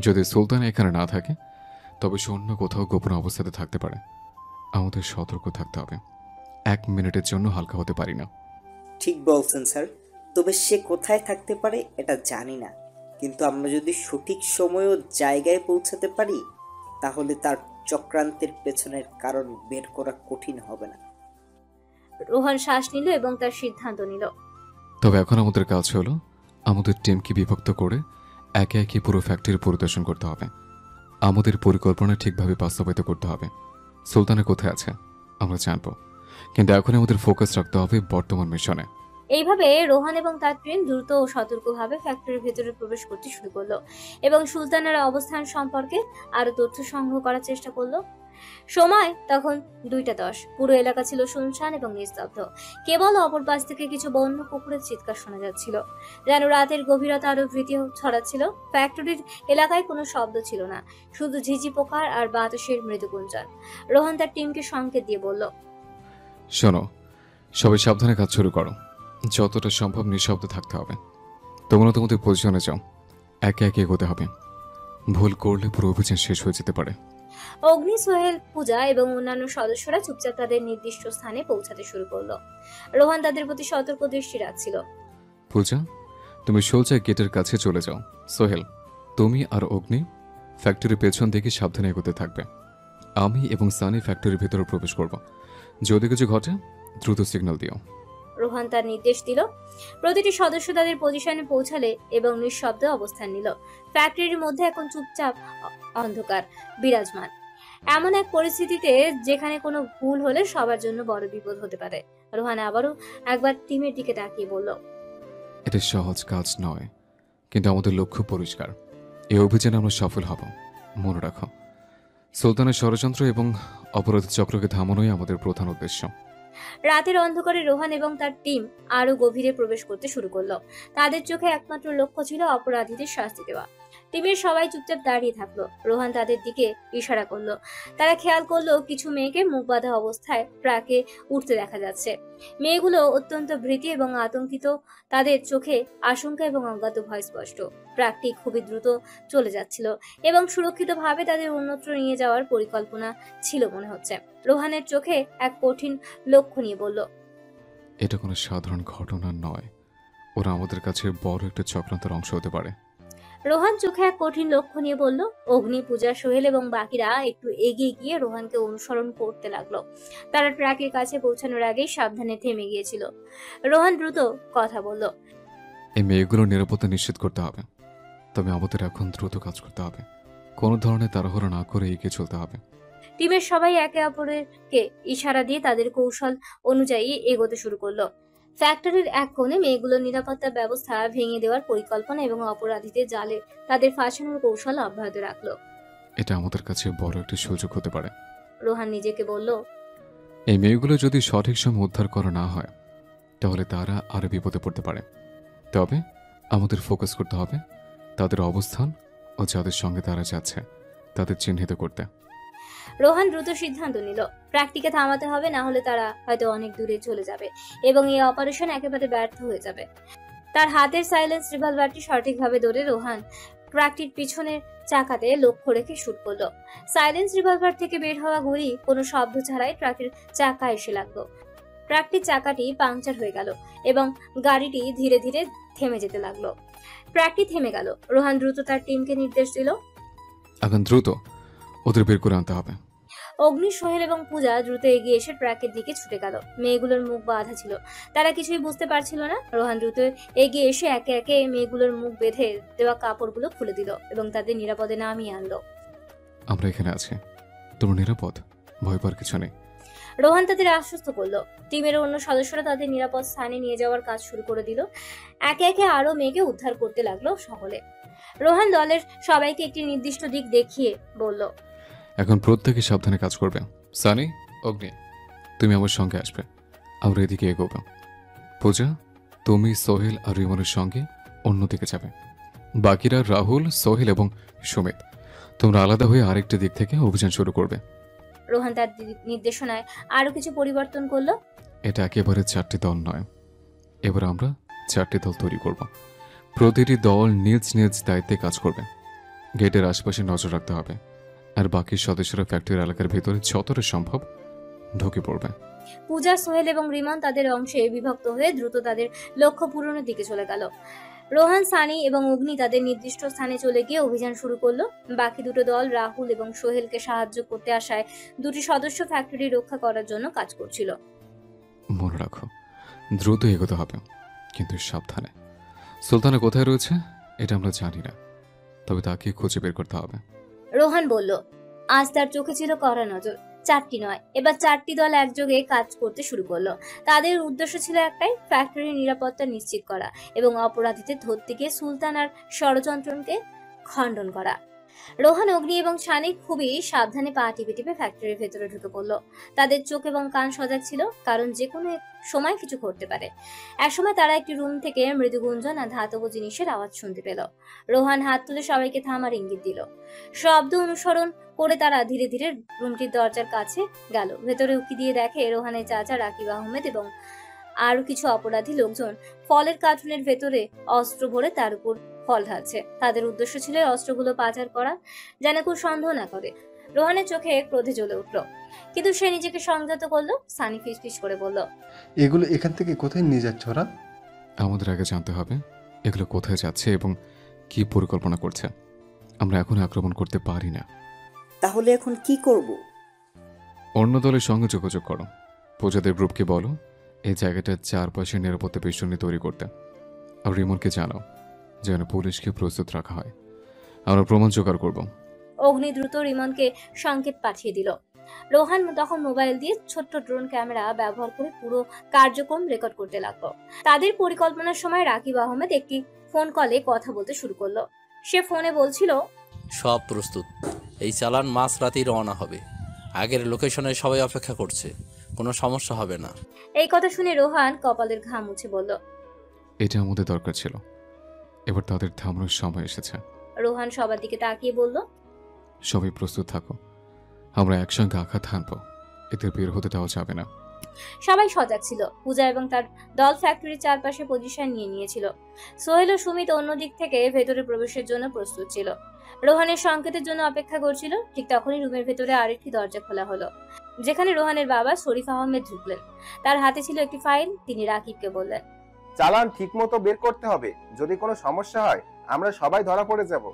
যদি সুলতান এখানে না থাকে তবে সে অন্য কোথাও গোপন অবস্থাতে থাকতে পারে। আমাদের সতর্ক থাকতে হবে। 1 মিনিটের জন্য হালকা হতে পারি না। ঠিক বলছেন স্যার, তবে সে কোথায় থাকতে পারে এটা জানি না, কিন্তু আমরা যদি সঠিক সময় ও জায়গায় পৌঁছাতে পারি তাহলে তার চক্রান্তের পেছনের কারণ বের করা কঠিন হবে না। রোহান শ্বাস নিল এবং তার সিদ্ধান্ত নিল। তবে এখন আমাদের কাজ হলো আমাদের টিমকে বিভক্ত করে একে একে পুরো ফ্যাক্টরি পরিদর্শন করতে হবে। আমাদের পরিকল্পনা ঠিকভাবে বাস্তবায়িত করতে হবে। সুলতানা কোথায় আছে আমরা জানবো, কিন্তু এখন আমাদের ফোকাস রাখতে হবে বর্তমান মিশনে। এইভাবে রোহান এবং তার টিম দ্রুত ও সতর্কভাবে ফ্যাক্টরির ভেতরে প্রবেশ করতে শুরু করলো এবং সুলতানের অবস্থান সম্পর্কে আরো তথ্য সংগ্রহ করার চেষ্টা করলো। সময় তখন 2:10। পুরো এলাকা ছিল শুনশান এবং নিস্তব্ধ। কেবল অপর পাশ থেকে কিছু বন্য কুকুরের চিৎকার শোনা যাচ্ছিল, যেন রাতের গভীরতা আরো ভীতি ছড়াচ্ছিল। ফ্যাক্টরির এলাকায় কোনো শব্দ ছিল না, শুধু ঝিঝি পোকার আর বাতাসের মৃদু গুঞ্জন। রোহান তার টিমকে সংকেত দিয়ে বলল, শোনো, সবাই সাবধানে কাজ শুরু করো। যতটা সম্ভব নিঃশব্দ থাকতে হবে। তোমরা তোমাদের পজিশনে যাও, একে একে এগোতে হবে। ভুল করলে পুরো অভিযান শেষ হয়ে যেতে পারে। অগ্নি, সোহেল, পূজা এবং অন্যান্য সদস্যরা চুপচাপ তাদের নির্দিষ্ট স্থানে পৌঁছাতে শুরু করলো। রোহান তাদের প্রতি সতর্ক দৃষ্টি রাখছিল। পূজা, তুমি সোজা গেটের কাছে চলে যাও। সোহেল, তুমি আর অগ্নি ফ্যাক্টরির পেছন থেকে সাবধানে এগোতে থাকবে। আমি এবং সানি ফ্যাক্টরির ভেতরে প্রবেশ করব। যদি কিছু ঘটে দ্রুত সিগন্যাল দিও। রোহান তার নির্দেশ দিল। প্রতিটি সদস্য তাদের পজিশনে পৌঁছালে এবং নিঃশব্দে অবস্থান নিল। ফ্যাক্টরির মধ্যে এখন চুপচাপ অন্ধকার বিরাজমান, এমন এক পরিস্থিতিতে যেখানে কোনো ভুল হলে সবার জন্য বড় বিপদ হতে পারে। রোহান আবারও একবার টিমের দিকে তাকিয়ে বলল, এটা সহজ কাজ নয়, কিন্তু আমাদের লক্ষ্য পরিষ্কার। এই অভিযানে আমরা সফল হব। মনে রাখো, সুলতানের ষড়যন্ত্র এবং অপরাধী চক্রকে থামানোই আমাদের প্রধান উদ্দেশ্য। রাতের অন্ধকারে রোহান এবং তার টিম আরো গভীরে প্রবেশ করতে শুরু করলো। তাদের চোখে একমাত্র লক্ষ্য ছিল অপরাধীদের শাস্তি দেওয়া। টিমের সবাই চুপচাপ দাঁড়িয়ে থাকলো। রোহান তাদের দিকে ইশারা করলো। তারা খেয়াল করলো কিছু মেয়েকে মুখ বাঁধা অবস্থায় ট্রাকে উঠতে দেখা যাচ্ছে। মেয়েগুলো অত্যন্ত ভীতি এবং আতঙ্কিত, তাদের চোখে আশঙ্কা এবং অজ্ঞাত ভয় স্পষ্ট। ট্রাকটি খুবই দ্রুত চলে যাচ্ছিল এবং সুরক্ষিতভাবে তাদের অন্যত্র নিয়ে যাওয়ার পরিকল্পনা ছিল মনে হচ্ছে। রোহানের চোখে এক কঠিন লক্ষ্য নিয়ে বলল, এটা কোনো সাধারণ ঘটনা নয়। ওরা আমাদের কাছে বড় একটা চক্রান্তের অংশ হতে পারে। রোহান চোখে এক কঠিন লক্ষ্য নিয়ে বলল। অগ্নি, পূজা, সোহেল এবং বাকিরা একটু এগিয়ে গিয়ে রোহানকে অনুসরণ করতে লাগলো। তারা ট্রাকের কাছে পৌঁছানোর আগেই সাবধানে থেমে গিয়েছিল। রোহান দ্রুত কথা বলল। এই মেয়েগুলোর নিরাপত্তা নিশ্চিত করতে হবে, তবে আমাদের এখন দ্রুত কাজ করতে হবে। কোনো ধরনের তাড়াহুড়ো না করে এগিয়ে চলতে হবে। টিমের সবাই একে অপরকে ইশারা দিয়ে তাদের কৌশল অনুযায়ী এগোতে শুরু করলো। ফ্যাক্টরির এক কোণে মেয়েগুলোর নিরাপত্তা ব্যবস্থা ভেঙে দেওয়ার পরিকল্পনা এবং অপরাধীদের জালে তাদের ফাঁসানোর কৌশল অব্যাহত রাখলো। এটা আমাদের কাছে বড় একটা সুযোগ হতে পারে। রোহান নিজেকে বলল, এই মেয়েগুলো যদি সঠিক সময় উদ্ধার করা না হয় তাহলে তারা আরো বিপদে পড়তে পারে। তবে আমাদের ফোকাস করতে হবে তাদের অবস্থান ও যাদের সঙ্গে তারা যাচ্ছে তাদের চিহ্নিত করতে। রোহান দ্রুত সিদ্ধান্ত নিল, ট্রাকটিকে থামাতে হবে, না হলে তারা হয়তো অনেক দূরে চলে যাবে এবং এই অপারেশন একেবারে ব্যর্থ হয়ে যাবে। তার হাতের সাইলেন্স রিভলভারটি সঠিকভাবে ধরে রোহান ট্রাকটির পিছনের চাকাতে লক্ষ্য রেখে শুট করলো। সাইলেন্স রিভলভার থেকে বের হওয়া গুলি কোনো শব্দ ছাড়াই ট্রাকের চাকা এসে লাগলো। ট্রাকটির চাকাটি পাংচার হয়ে গেল এবং গাড়িটি ধীরে ধীরে থেমে যেতে লাগলো। ট্রাকটি থেমে গেল। রোহান দ্রুত তার টিমকে নির্দেশ দিল, এখন দ্রুত ওদের বের করে আনতে হবে। অগ্নি, সোহেল এবং পূজা দ্রুত এগিয়ে এসে ট্রাকের দিকে ছুটে গেল। মেয়েগুলোর মুখ বাঁধা ছিল, তারা কিছুই বুঝতে পারছিল না। রোহান দ্রুত এগিয়ে এসে একে একে মেয়েগুলোর মুখ বেঁধে দেওয়া কাপড়গুলো খুলে দিল এবং তাদের নিরাপদে নামিয়ে আনলো। আমরা এখানে আছি, তোমরা নিরাপদ, ভয় পাওয়ার কিছু নেই। রোহান তাদের আশ্বস্ত করলো। টিমের অন্য সদস্যরা তাদের নিরাপদ স্থানে নিয়ে যাওয়ার কাজ শুরু করে দিল। একে একে আরো মেয়েকে উদ্ধার করতে লাগলো সকলে। রোহান দলের সবাইকে একটি নির্দিষ্ট দিক দেখিয়ে বলল, এখন প্রত্যেকে সাবধানে কাজ করবে। সানি, অগ্নি, তুমি আমার সঙ্গে আসবে, আমরা এদিকে এগোবো। পূজা, তুমি সোহেল আর রিমনের সঙ্গে অন্যদিকে যাবে। বাকিরা রাহুল, সোহেল এবং সুমিত, তোমরা আলাদা হয়ে আরেকটি দিক থেকে অভিযান শুরু করবে। রোহান তার নির্দেশনায় আরো কিছু পরিবর্তন করলো। এটা একেবারে 4টি দল নয়, এবার আমরা 4টি দল তৈরি করব। প্রতিটি দল নিজ নিজ দায়িত্বে কাজ করবে। গেটের আশপাশে নজর রাখতে হবে, আর বাকি সদস্যরা ফ্যাক্টরি এলাকার ভেতরে যতটা সম্ভব ঢুকে পড়বে। পূজা, সোহেল এবং রিমন তাদের অংশে বিভক্ত হয়ে দ্রুত তাদের লক্ষ্য পূরণের দিকে চলে গেল। রোহান, সানি এবং অগ্নি তাদের নির্দিষ্ট স্থানে চলে গিয়ে অভিযান শুরু করলো। বাকি দুটো দল রাহুল এবং সোহেলকে সাহায্য করতে আসায় দুটি সদস্য ফ্যাক্টরি রক্ষা করার জন্য কাজ করছিল। মনে রাখো, দ্রুত এগোতে হবে, কিন্তু সাবধানে। সুলতানা কোথায় রয়েছে এটা আমরা জানি না, তবে তাকে খুঁজে বের করতে হবে। রোহান বলল। আজ তার চোখে ছিল কড়া নজর। 4টি নয়, এবার 4টি দল একযোগে কাজ করতে শুরু করলো। তাদের উদ্দেশ্য ছিল একটাই, ফ্যাক্টরির নিরাপত্তা নিশ্চিত করা এবং অপরাধীদের ধরতে গিয়ে সুলতান আর ষড়যন্ত্রকে খণ্ডন করা। রোহান, অগ্নি এবং সানি খুবই সাবধানে পা টিপে টিপে ফ্যাক্টরির ভেতরে ঢুকে পড়লো। তাদের চোখ এবং কান সজাগ ছিল, কারণ যে কোনো সময় কিছু ঘটতে পারে। একসময় তারা একটি রুম থেকে মৃদু গুঞ্জন আর ধাতব জিনিসের আওয়াজ শুনতে পেল। রোহান হাত তুলে সবাইকে থামার ইঙ্গিত দিল। শব্দ অনুসরণ করে তারা ধীরে ধীরে রুমটির দরজার কাছে গেল। ভেতরে উকি দিয়ে দেখে রোহানের চাচা রাকিব আহমেদ এবং আরো কিছু অপরাধী লোকজন ফলের কার্টুনের ভেতরে অস্ত্র ভরে তার উপর ফল ঢালছে। তাদের উদ্দেশ্য ছিল অস্ত্রগুলো পাচার করা, যেন কেউ সন্দেহ না করে। রোহানের চোখে ক্রোধে জ্বলে উঠল, কিন্তু সে নিজেকে সংযত করলো। সানি ফিসফিস করে বলল, এগুলো এখান থেকে কোথায় নিয়ে যাচ্ছ ওরা? আমাদের আগে জানতে হবে এগুলো কোথায় যাচ্ছে এবং কি পরিকল্পনা করছে। আমরা এখন আক্রমণ করতে পারি না। তাহলে এখন কি করব? অন্য দলের সঙ্গে যোগাযোগ করো। পূজাদের গ্রুপকে বলো এই জায়গাটার চারপাশে নিরাপত্তা বেষ্টনী তৈরি করতে। আর রিমনকে জানাও যেন পুলিশকে প্রস্তুত রাখা হয়। আমরা প্রমাণ জোগাড় করব। অগ্নি দ্রুত রিমনকে সংকেত পাঠিয়ে দিল। রোহান তখন মোবাইল দিয়ে ছোট্ট ড্রোন ক্যামেরা ব্যবহার করে পুরো কার্যক্রম রেকর্ড করতে লাগলো। তাদের পরিকল্পনার সময় রাকিব আহমেদ একটি ফোন কলে কথা বলতে শুরু করলো। সে ফোনে বলছিল, সব প্রস্তুত, এই চালান মাঝরাতেই রওনা হবে। আগের লোকেশনে সবাই অপেক্ষা করছে, কোনো সমস্যা হবে না। এই কথা শুনে রোহান কপালের ঘাম মুছে বলল, এটা আমাদের দরকার ছিল, এবার তাদের থামানোর সময় এসেছে। রোহান সবার দিকে তাকিয়ে বলল, সবাই প্রস্তুত থাকো, আমরা একসঙ্গে আঘাত হানবো, এদের বের হতে দেওয়া যাবে না। সবাই সজাগ ছিল। পূজা এবং তার দল ফ্যাক্টরির চারপাশে পজিশন নিয়ে নিয়েছিল। সোহেল ও সুমিত অন্য দিক থেকে ভেতরে প্রবেশের জন্য প্রস্তুত ছিল। রোহানের সংকেতের জন্য অপেক্ষা করছিল। ঠিক তখনই রুমের ভেতরে আরেকটি দরজা খোলা হলো, যেখানে রোহানের বাবা শরীফ আহমেদ ঢুকলেন। তার হাতে ছিল একটি ফাইল। তিনি রাকিবকে বললেন, চালান ঠিক মতো বের করতে হবে, যদি কোনো সমস্যা হয় আমরা সবাই ধরা পড়ে যাব।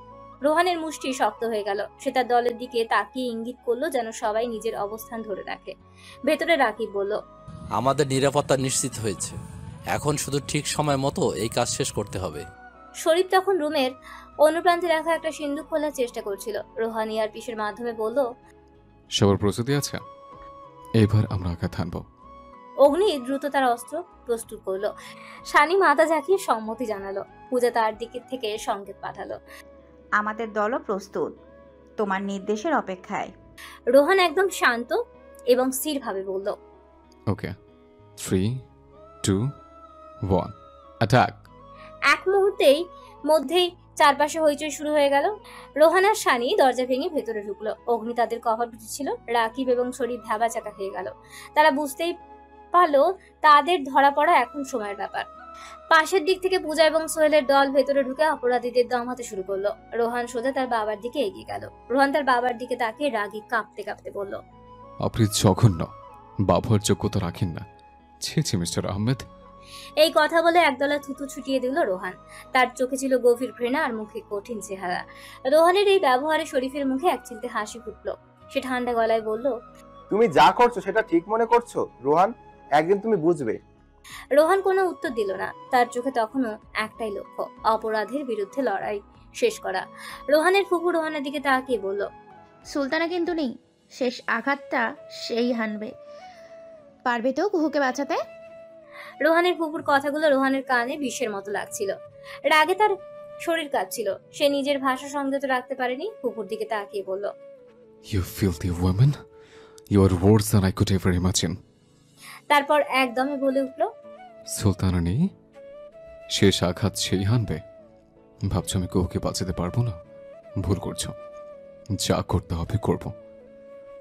রোহানের মুষ্টি শক্ত হয়ে গেল। সে তার দলের দিকে তাকিয়ে ইঙ্গিত করলো যেন সবাই নিজের অবস্থান ধরে রাখে। ভেতরে রাকিব বলল, আমাদের নিরাপত্তা নিশ্চিত হয়েছে, এখন শুধু ঠিক সময় মতো এই কাজ শেষ করতে হবে। শরীফ তখন রুমের অন্য প্রান্তে রাখা একটা সিন্দুক খোলার চেষ্টা করছিল। রোহান ইয়ারপিসের মাধ্যমে বলল, সবার প্রস্তুতি আছে? এবার আমরা আঘাত হানবো। অগ্নি দ্রুত তার অস্ত্র প্রস্তুত করলো। শানি মাথা ঝাঁকিয়ে সম্মতি জানালো। পূজা তার দিক থেকে সংকেত পাঠালো, আমাদের দলও প্রস্তুত, তোমার নির্দেশের অপেক্ষায়। রোহান একদম শান্ত এবং স্থিরভাবে বলল, ওকে, 3, 2, 1, অ্যাটাক। এক মুহূর্তেই মধ্যেই চারপাশে হইচই শুরু হয়ে গেল। রোহান আর শানি দরজা ভেঙে ভেতরে ঢুকলো। অগ্নি তাদের কভার দিচ্ছিল। রাকিব এবং শরীফ ভ্যাবাচাকা হয়ে গেল। তারা বুঝতেই পারলো তাদের ধরা পড়া এখন সময়ের ব্যাপার। পাশের দিক থেকে পূজা এবং সোহেলের দল ভেতরে ঢুকে অপরাধীদের দমাতে শুরু করলো। রোহান সোজা তার বাবার দিকে এগিয়ে গেল। রোহান তার বাবার দিকে তাকিয়ে রাগী কাঁপতে কাঁপতে বলল, আপনি জঘন্য, বাবার যোগ্যতা রাখেন না। ছি ছি মিস্টার আহমেদ। এই কথা বলে একদলা থুতু ছুটিয়ে দিল রোহান। তার চোখে ছিল গভীর ঘৃণা আর মুখে কঠিন চেহারা। রোহানের এই ব্যবহারে শরীফের মুখে এক চিলতে হাসি ফুটলো। সে ঠান্ডা গলায় বলল, তুমি যা করছো সেটা ঠিক মনে করছো রোহান? একদিন তুমি বুঝবে। রোহান কোনো উত্তর দিল না। তার চোখে তখনও একটাই লক্ষ্য, অপরাধের বিরুদ্ধে লড়াই শেষ করা। রোহানের ফুফু রোহানের দিকে তাকিয়ে বলল, সুলতানা কিন্তু নেই, শেষ আঘাতটা সেই হানবে। পারবে তো কুহুকে বাঁচাতে? রোহানের ফুফুর কথাগুলো রোহানের কানে বিষের মতো লাগছিল। রাগে তার শরীর কাঁপছিল। সে নিজের ভাষা সংযত রাখতে পারেনি। ফুফুর দিকে তাকিয়ে বলল, You filthy woman, you are worse than I could ever imagine. তারপর একদমে বলে উঠল, সুলতানা নেই, শেষ আঘাত সেই হানবে? ভাবছো আমি কুহুকে বাঁচাতে পারবো না? ভুল করছো। যা করতে হবে করব।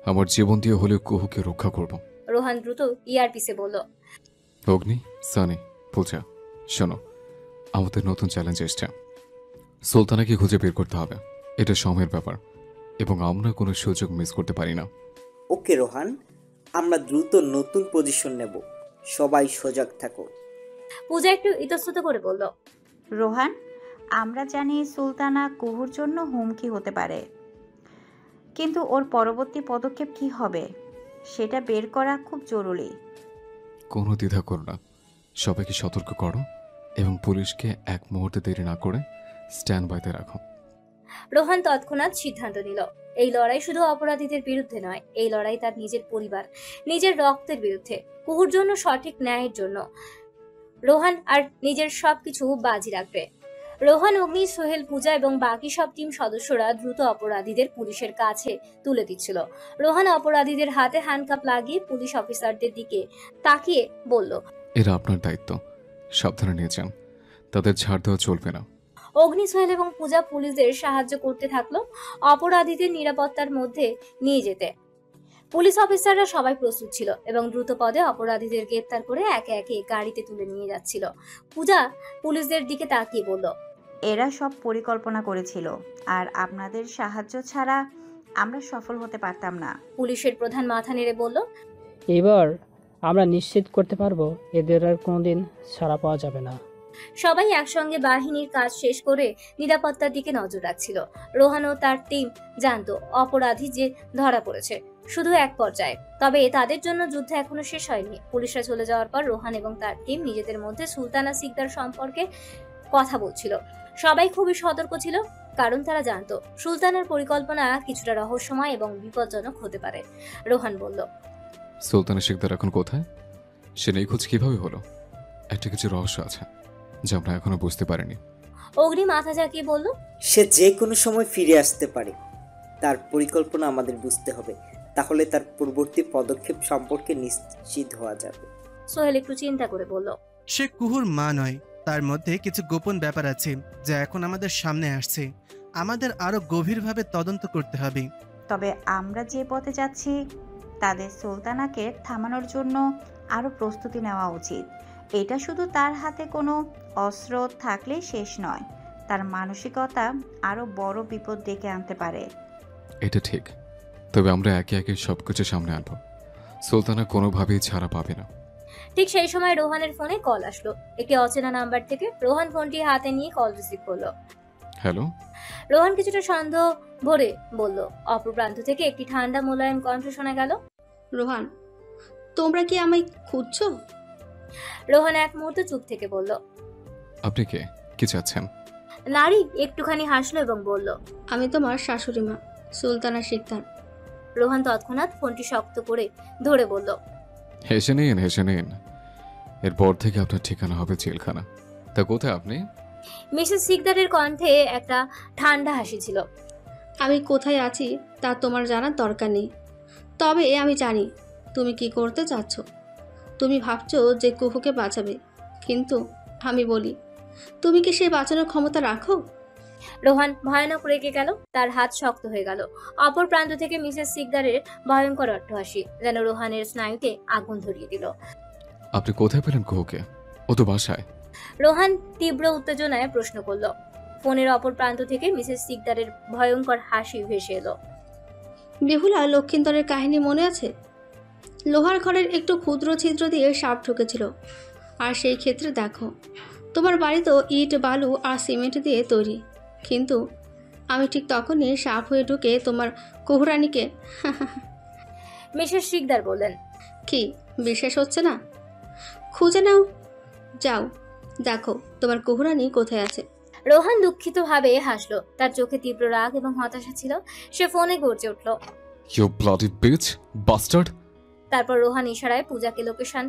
আমার জীবন দিয়ে হলেও কুহুকে রক্ষা করব। রোহান দ্রুত ইয়ারপিসে বলল, অগ্নি, সানি, পূজা, শোনো, আমাদের নতুন চ্যালেঞ্জ এসছে। সুলতানাকে খুঁজে বের করতে হবে। এটা সময়ের ব্যাপার এবং আমরা কোনো সুযোগ মিস করতে পারি না। ওকে রোহান, আমরা দ্রুত নতুন পজিশন নেব, সবাই সজাগ থাকো। পূজা একটু ইতস্তত করে বলল, রোহান, আমরা জানি সুলতানা কুহুর জন্য হুমকি হতে পারে, কিন্তু ওর পরবর্তী পদক্ষেপ কি হবে সেটা বের করা খুব জরুরি। কোনো দ্বিধা করো না, সবাইকে সতর্ক করো এবং পুলিশকে এক মুহূর্তে দেরি না করে স্ট্যান্ড বাইতে রাখো। রোহান তৎক্ষণাৎ সিদ্ধান্ত নিল, এই লড়াই শুধু অপরাধীদের বিরুদ্ধে নয়, এই লড়াই তার নিজের পরিবার, নিজের রক্তের বিরুদ্ধে, কুহুর জন্য, সঠিক ন্যায়ের জন্য। রোহান আর নিজের সবকিছু বাজি রাখবে। রোহান, অগ্নি, সোহেল, পূজা এবং বাকি সব টিম সদস্যরা দ্রুত অপরাধীদের পুলিশের কাছে তুলে দিচ্ছিল। রোহান অপরাধীদের হাতে হ্যান্ডকাপ লাগিয়ে পুলিশ অফিসারদের দিকে তাকিয়ে বলল, এরা আপনার দায়িত্ব, সাবধানে নিয়ে যান, তাদের ছাড় দেওয়া চলবে না। অগ্নি, সোহেল এবং পূজা পুলিশদের সাহায্য করতে থাকলো অপরাধীদের নিরাপত্তার মধ্যে নিয়ে যেতে। পুলিশ অফিসাররা সবাই প্রস্তুত ছিল এবং দ্রুত পদে অপরাধীদের গ্রেপ্তার করে একে একে গাড়িতে তুলে নিয়ে যাচ্ছিল। পূজা পুলিশদের দিকে তাকিয়ে বলল, এরা সব পরিকল্পনা করেছিল আর আপনাদের সাহায্য ছাড়া আমরা সফল হতে পারতাম না। পুলিশের প্রধান মাথা নেড়ে বলল, এবার আমরা নিশ্চিত করতে পারবো এদের আর কোনোদিন ছাড়া পাওয়া যাবে না। সবাই একসঙ্গে বাহিনীর কাজ শেষ করে নিরাপত্তার দিকে নজর রাখছিল। রোহান ও তার টিম জানতো অপরাধী যে ধরা পড়েছে, শুধু এক পর্যায়ে। তবে তাদের জন্য যুদ্ধ এখনো শেষ হয়নি। পুলিশরা চলে যাওয়ার পর রোহান এবং তার টিম নিজেদের মধ্যে সুলতানা সিকদার সম্পর্কে কথা বলছিল। সবাই খুবই সতর্ক ছিল, কারণ তারা জানতো সুলতানার পরিকল্পনা কিছুটা রহস্যময় এবং বিপজ্জনক হতে পারে। রোহান বলল, সুলতানা শিকদার এখন কোথায়? সে নিখোঁজ কিভাবে হলো? একটা কিছু রহস্য আছে যা আমরা এখনো বুঝতে পারিনি। অগ্নি মাথা ঝাঁকিয়ে বলল, সে যে কোনো সময় ফিরে আসতে পারে। তার পরিকল্পনা আমাদের বুঝতে হবে, তাহলে তার পরবর্তী পদক্ষেপ সম্পর্কে নিশ্চিত হওয়া যাবে। সোহেল একটু চিন্তা করে বলল, সে কুহুর মা নয়, তার মধ্যে কিছু গোপন ব্যাপার আছে যা এখন আমাদের সামনে আসছে। আমাদের আরো গভীরভাবে তদন্ত করতে হবে। তবে আমরা যে পথে যাচ্ছি তাদের সুলতানাকে থামানোর জন্য আরো প্রস্তুতি নেওয়া উচিত। এটা শুধু তার হাতে কোনো অস্ত্র থাকলে শেষ নয়, তার মানসিকতা আরো বড় বিপদ ডেকে আনতে পারে। এটা ঠিক, তবে আমরা একে একে সবকিছু সামনে আনবো। সুলতানা কোনোভাবেই ছাড়া পাবে না। ঠিক সেই সময় রোহানের ফোনে কল আসলো। একটি অচেনা নাম্বার থেকে। রোহান ফোনটি হাতে নিয়ে কল রিসিভ করলো। হ্যালো। রোহান কিছুটা সন্দেহ ভরে বলল। অপর প্রান্ত থেকে একটি ঠান্ডা মোলায়েম কণ্ঠ শোনা গেল। রোহান, তোমরা কি আমায় খুঁজছো? রোহান এক মুহূর্ত চুপ থেকে বলল, আপনি কে, কি চাচ্ছেন? নারী একটুখানি হাসলো এবং বলল, আমি তোমার শাশুড়ি মা, সুলতানা শিকদার। রোহান তৎক্ষণাৎ ফোনটি শক্ত করে ধরে বলল, হেসে নিন, হেসে নিন। এরপর থেকে আপনার ঠিকানা হবে জেলখানা। তা কোথায় আপনি? মিসেস শিকদারের কণ্ঠে একটা ঠান্ডা হাসি ছিল। আমি কোথায় আছি তা তোমার জানার দরকার নেই, তবে আমি জানি তুমি কি করতে চাচ্ছ। তুমি ভাবছো যে কুহুকে বাঁচাবে, কিন্তু আমি বলি, তুমি কি সেই বাঁচানোর ক্ষমতা রাখো? রোহান ভয়ানক রেগে গেল। তার হাত শক্ত হয়ে গেল। অপর প্রান্ত থেকে মিসেস শিকদারের ভয়ঙ্কর অট্টহাসি যেন রোহানের স্নায়ুতে আগুন ধরিয়ে দিল। আপনি কোথায় পেলেন কুহুকে? ও তো বাসায়। রোহান তীব্র উত্তেজনায় প্রশ্ন করল। ফোনের অপর প্রান্ত থেকে মিসেস শিকদারের ভয়ঙ্কর হাসি ভেসে এলো। বেহুলা লক্ষিন্দরের কাহিনী মনে আছে? লোহার ঘরের একটু ক্ষুদ্র ছিদ্র দিয়ে সাপ ঢুকেছিল। আর সেই ক্ষেত্রে দেখো, তোমার বাড়ি তো ইট, বালু আর সিমেন্ট দিয়ে তৈরি, কিন্তু আমি ঠিক তখনই সাপ হয়ে ঢুকে তোমার কুহুরানীকে। মিসেস শিকদার বললেন, কি বিশ্বাস হচ্ছে না? খুঁজে নাও, যাও দেখো তোমার কুহুরানী কোথায় আছে। রোহান দুঃখিতভাবে হাসলো। তার চোখে তীব্র রাগ এবং হতাশা ছিল। সে ফোনে গর্জে উঠল, ইউ ব্লাডি বিচ বাস্টার্ড। তারপর রোহান ইশারায় পূজাকে লোকেশন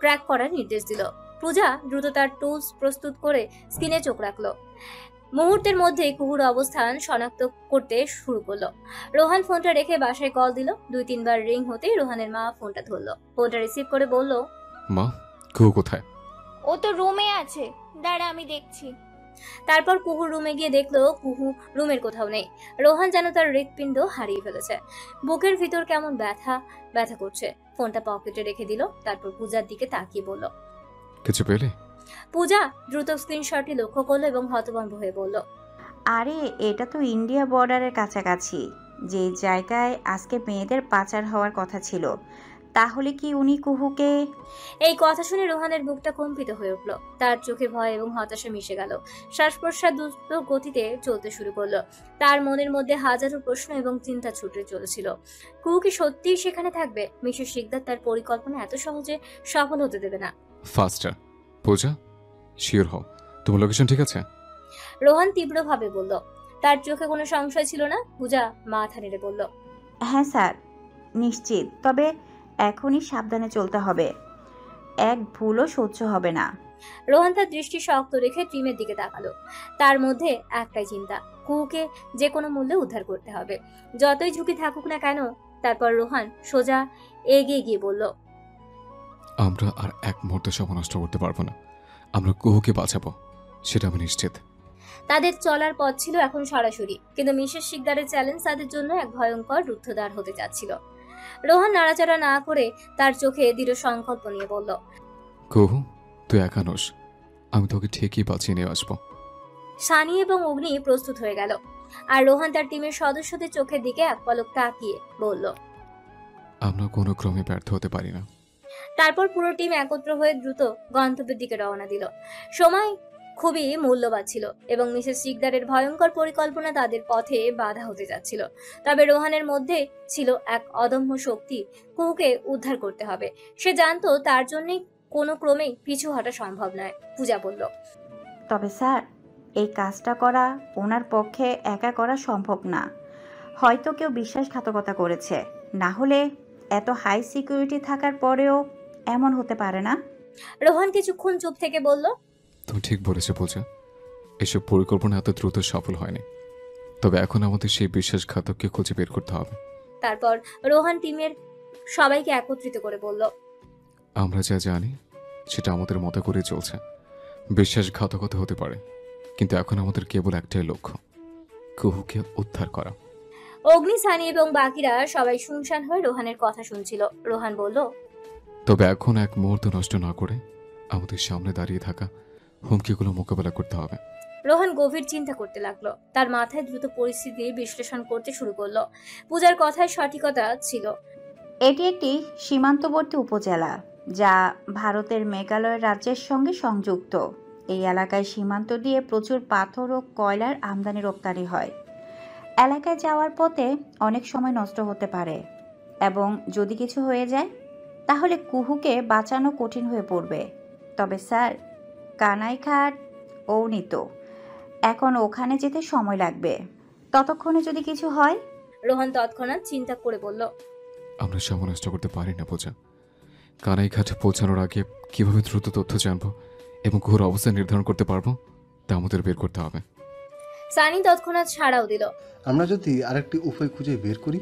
ট্র্যাক করার নির্দেশ দিল। পূজা দ্রুত তার টুলস প্রস্তুত করে স্ক্রিনে চোখ রাখলো। মুহূর্তের মধ্যে কুহুর অবস্থান শনাক্ত করতে শুরু করলো। রোহান ফোনটা রেখে বাসায় কল দিল। 2-3 বার রিং হতেই রোহানের মা ফোনটা ধরলো। ফোনটা রিসিভ করে বলল, মা, কুহু কোথায়? ও তো রুমে আছে, দাঁড়া আমি দেখছি। তারপর কুহুর রুমে গিয়ে দেখলো কুহু রুমের কোথাও নেই। রোহান যেন তার হৃৎপিণ্ড হারিয়ে ফেলেছে। বুকের ভিতর কেমন ব্যথা ব্যথা করছে। ফোনটা পকেটে রেখে দিল। তারপর পূজার দিকে তাকিয়ে বলল, কিছু পেলে? পূজা দ্রুত স্ক্রিনশটটি লক্ষ্য করলো এবং হতভম্ব হয়ে বলল, আরে এটা তো ইন্ডিয়া বর্ডারের কাছাকাছি, যে জায়গায় আজকে মেয়েদের পাচার হওয়ার কথা ছিল। তাহলে কি উনি কুহুকে? এই কথা শুনে রোহানের বুকটা কম্পিত হয়ে উঠল। তার চোখে ভয় এবং হতাশা মিশে গেল। শ্বাস প্রশ্বাস দ্রুত গতিতে চলতে শুরু করলো। তার মনের মধ্যে হাজারো প্রশ্ন এবং চিন্তা ছুটে চলেছিল। কুহু কি সত্যিই সেখানে থাকবে? মিসেস শিকদার তার পরিকল্পনা এত সহজে সফল হতে দেবে না। ফাস্টার পূজা, শিওর হও তোমার লোকেশন ঠিক আছে? রোহান তীব্রভাবে বলল। তার চোখে কোনো সংশয় ছিল না। পূজা মাথা নেড়ে বলল, হ্যাঁ স্যার, নিশ্চিত। তবে এখনই সাবধানে চলতে হবে, এক ভুলও সহ্য হবে না। রোহান তার দৃষ্টি শক্ত রেখে টিমের দিকে তাকালো। তার মধ্যে একটাই চিন্তা, কুহুকে যে কোনো মূল্যে উদ্ধার করতে হবে, যতই ঝুঁকি থাকুক না কেন। তারপর রোহান সোজা এগিয়ে গিয়ে বলল, আমরা আর এক মুহূর্ত সময় নষ্ট করতে পারবো না। আমরা কুহুকে বাঁচাবো, সেটা আমি নিশ্চিত। তাদের চলার পথ ছিল এখন সরাসরি, কিন্তু মিসেস শিকদারের চ্যালেঞ্জ তাদের জন্য এক ভয়ঙ্কর রুদ্ধদ্বার হতে যাচ্ছিল। রোহান নাড়াচাড়া না করে তার চোখে দৃঢ় সংকল্প নিয়ে বলল, কুহু, তুই একা নোস, আমি তোকে ঠিকই বাঁচিয়ে নিয়ে আসবো। সানি এবং অগ্নি প্রস্তুত হয়ে গেল। আর রোহান তার টিমের সদস্যদের চোখের দিকে এক পলক তাকিয়ে বলল, আমরা কোনো ক্রমে ব্যর্থ হতে পারি না। তারপর পুরো টিম একত্র হয়ে দ্রুত গন্তব্যের দিকে রওনা দিল। সময় খুবই মূল্যবান ছিল এবং মিসেস শিকদারের ভয়ঙ্কর পরিকল্পনা তাদের পথে বাধা হতে যাচ্ছিল। তবে রোহানের মধ্যে ছিল এক অদম্য শক্তি। কুহুকে উদ্ধার করতে হবে। সে জানতো তার জন্যই কোনো ক্রমেই পিছু হটা সম্ভব নয়। পূজা বলল, তবে স্যার, এই কাজটা করা ওনার পক্ষে একা করা সম্ভব না। হয়তো কেউ বিশ্বাসঘাতকতা করেছে, না হলে এত হাই সিকিউরিটি থাকার পরেও এমন হতে পারে না। রোহান কিছুক্ষণ চুপ থেকে বলল, তুমি ঠিক বলেছো পূজা, এসব পরিকল্পনা এত দ্রুত সফল হয়নি। তবে এখন আমাদের সেই বিশ্বাসঘাতককে খুঁজে বের করতে হবে। তারপর রোহান টিমের সবাইকে একত্রিত করে বলল, আমরা যা জানি সেটা আমাদের মতো করে চলছে। বিশ্বাসঘাতকতা হতে পারে, কিন্তু এখন আমাদের কেবল একটাই লক্ষ্য, কুহুকে উদ্ধার করা। অগ্নি, সানি এবং বাকিরা সবাই শুনশান হয়ে রোহানের কথা শুনছিল। রোহান বলল, তবে এখন এক মুহূর্ত নষ্ট না করে আমাদের সামনে দাঁড়িয়ে থাকা হুমকিগুলো মোকাবেলা করতে হবে। রোহান গভীর চিন্তা করতে লাগলো। তার মাথায় দ্রুত পরিস্থিতির বিশ্লেষণ করতে শুরু করলো। পূজার কথায় সঠিকতা ছিল। এটি একটি সীমান্তবর্তী উপজেলা, যা ভারতের মেঘালয় রাজ্যের সঙ্গে সংযুক্ত। এই এলাকায় সীমান্ত দিয়ে প্রচুর পাথর ও কয়লার আমদানি রপ্তানি হয়। এলাকায় যাওয়ার পথে অনেক সময় নষ্ট হতে পারে এবং যদি কিছু হয়ে যায় তাহলে কুহুকে বাঁচানো কঠিন হয়ে পড়বে। তবে স্যার, কানাইঘাট অনিত, এখন ওখানে যেতে সময় লাগবে। ততক্ষণে যদি কিছু হয়। রোহন তৎক্ষণাৎ চিন্তা করে বলল, আমরা সময় নষ্ট করতে পারি না পূজা। কানাইঘাট পৌঁছানোর আগে কিভাবে দ্রুত তথ্য জানবো এবং কুহুর অবস্থান নির্ধারণ করতে পারবো তা আমাদের বের করতে হবে। সানি তৎক্ষণাৎ সাড়াও দিল, আমরা যদি আরেকটি উপায় খুঁজে বের করি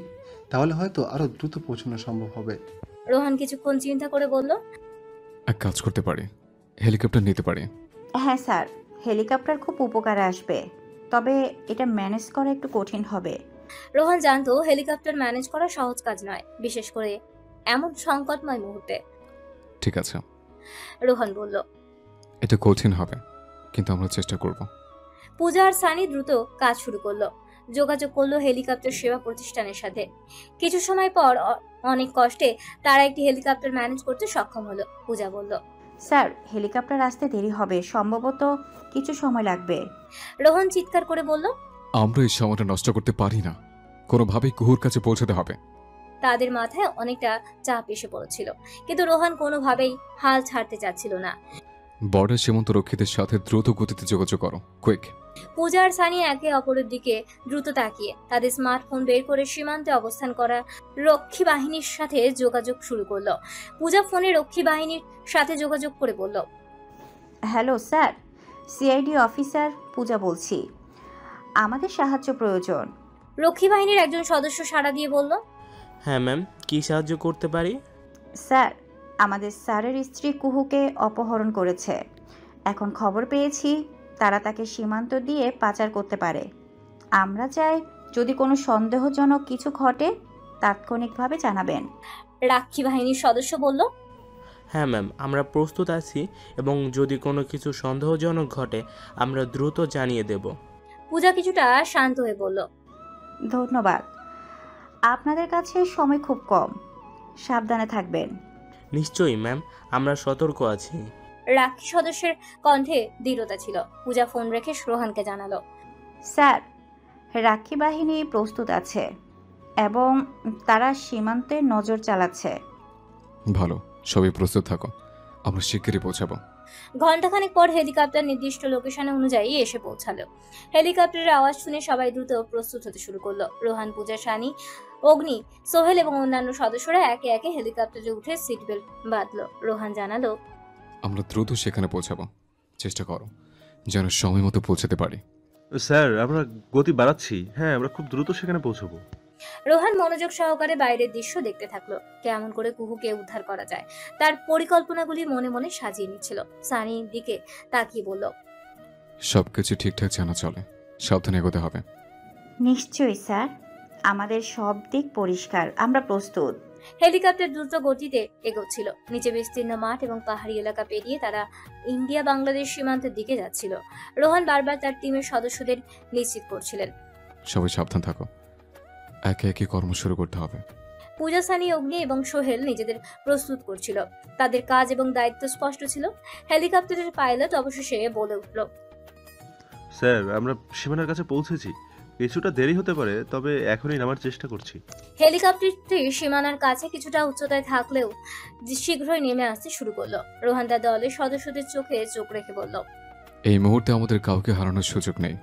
তাহলে হয়তো আরো দ্রুত পৌঁছানো সম্ভব হবে। রোহন কিছুক্ষণ চিন্তা করে বলল, এক কাজ করতে পারি, হেলিকপ্টার নিতে পারি। হ্যাঁ স্যার, হেলিকপ্টার খুব উপকারে আসবে, তবে এটা ম্যানেজ করা একটু কঠিন হবে। রোহন জানতো হেলিকপ্টার ম্যানেজ করা সহজ কাজ নয়, বিশেষ করে এমন সংকটময় মুহূর্তে। ঠিক আছে, রোহন বলল, এটা কঠিন হবে কিন্তু আমরা চেষ্টা করব। পূজা আর সানি দ্রুত কাজ শুরু করলো, যোগাযোগ করলো হেলিকপ্টার সেবা প্রতিষ্ঠানের সাথে। কিছু সময় পর অনেক কষ্টে তারা একটি হেলিকপ্টার ম্যানেজ করতে সক্ষম হলো। পূজা বলল, স্যার, হেলিকপ্টার আসতে দেরি হবে, সম্ভবত কিছু সময় লাগবে। রোহন চিৎকার করে বলল, আমরা এই সময়টা নষ্ট করতে পারি না, কোনোভাবেই কুহুর কাছে পৌঁছাতে হবে। তাদের মাথায় অনেকটা চাপ এসে পড়েছিল, কিন্তু রোহন কোনোভাবেই হাল ছাড়তে চাচ্ছিল না। বর্ডার সীমান্ত রক্ষীদের সাথে দ্রুত গতিতে যোগাযোগ করো, কুইক। পূজা আর সানি একে অপরের দিকে দ্রুত তাকিয়ে তাদের স্মার্টফোন বের করে সীমান্তে অবস্থান করা রক্ষী বাহিনীর সাথে যোগাযোগ শুরু করলো। পূজা ফোনে রক্ষী বাহিনীর সাথে যোগাযোগ করে বলল, হ্যালো স্যার, সিআইডি অফিসার পূজা বলছি, আমাদের সাহায্য প্রয়োজন। রক্ষী বাহিনীর একজন সদস্য সাড়া দিয়ে বলল, হ্যাঁ ম্যাম, কি সাহায্য করতে পারি? স্যার, আমাদের স্যারের স্ত্রী কুহুকে অপহরণ করেছে। এখন খবর পেয়েছি তারা তাকে সীমান্ত দিয়ে পাচার করতে পারে। আমরা চাই যদি কোনো সন্দেহজনক কিছু ঘটে তাৎক্ষণিকভাবে জানাবেন। রক্ষী বাহিনীর সদস্য বলল, হ্যাঁ ম্যাম, আমরা প্রস্তুত আছি এবং যদি কোনো কিছু সন্দেহজনক ঘটে আমরা দ্রুত জানিয়ে দেব। পূজা কিছুটা শান্ত হয়ে বলল, ধন্যবাদ। আপনাদের কাছে সময় খুব কম, সাবধানে থাকবেন। নিশ্চয়ই ম্যাম, আমরা সতর্ক আছি। রক্ষী সদস্যের কণ্ঠে দৃঢ়তা ছিল। পূজা ফোন রেখে রোহানকে জানালো, স্যার, রাক্ষী বাহিনী প্রস্তুত আছে এবং তারা সীমান্তে নজর চালাচ্ছে। ভালো, সবাই প্রস্তুত থাকো, আমরা শিগগিরই পৌঁছাবো। ঘণ্টাখানেক পর হেলিকপ্টার নির্দিষ্ট লোকেশনে অনুযায়ী এসে পৌঁছালো। হেলিকপ্টারের আওয়াজ শুনে সবাই দ্রুত প্রস্তুত হতে শুরু করলো। রোহান, পূজা, সানি, অগ্নি, সোহেল এবং অন্যান্য সদস্যরা একে একে হেলিকপ্টারে উঠে সিট বেল্ট বাঁধলো। রোহান জানালো, আমরা দ্রুত সেখানে পৌঁছাবো, চেষ্টা করো যেন সময় মতো পৌঁছাতে পারি। স্যার, আমরা গতি বাড়াচ্ছি। হ্যাঁ, আমরা খুব দ্রুত সেখানে পৌঁছাবো। রোহান মনোযোগ সহকারে বাইরের দৃশ্য দেখতে থাকলো। কেমন করে কুহুকে উদ্ধার করা যায় তার পরিকল্পনাগুলি মনে মনে সাজিয়ে নিচ্ছিল। সানির দিকে তাকিয়ে বলল, সবকিছু ঠিকঠাক জানা চলে, সাবধানে এগোতে হবে। নিশ্চয়ই স্যার, আমাদের সব দিক পরিষ্কার, আমরা প্রস্তুত। হেলিকপ্টার দ্রুত গতিতে এগোচ্ছিল। নিচে বিস্তীর্ণ মাঠ এবং পাহাড়ি এলাকা পেরিয়ে তারা ইন্ডিয়া বাংলাদেশ সীমান্তের দিকে যাচ্ছিল। রোহান বারবার তার টিমের সদস্যদের নিশ্চিত করছিলেন, সবাই সাবধান থাকো, একে একে কর্ম শুরু করতে হবে। পূজা, সানি, অগ্নি এবং সোহেল নিজেদের প্রস্তুত করছিল। তাদের কাজ এবং দায়িত্ব স্পষ্ট ছিল। হেলিকপ্টারের পাইলট অবশেষে বলে উঠল, স্যার, আমরা সীমানার কাছে পৌঁছেছি। কিছুটা দেরি হতে পারে, তবে এখনই নামার চেষ্টা করছি। হেলিকপ্টারটি সীমানার কাছে কিছুটা উচ্চতায় থাকলেও শীঘ্রই নেমে আসতে শুরু করলো। রোহান তার দলের সদস্যদের চোখে চোখ রেখে বলল, এই মুহূর্তে আমাদের কাউকে হারানোর সুযোগ নেই,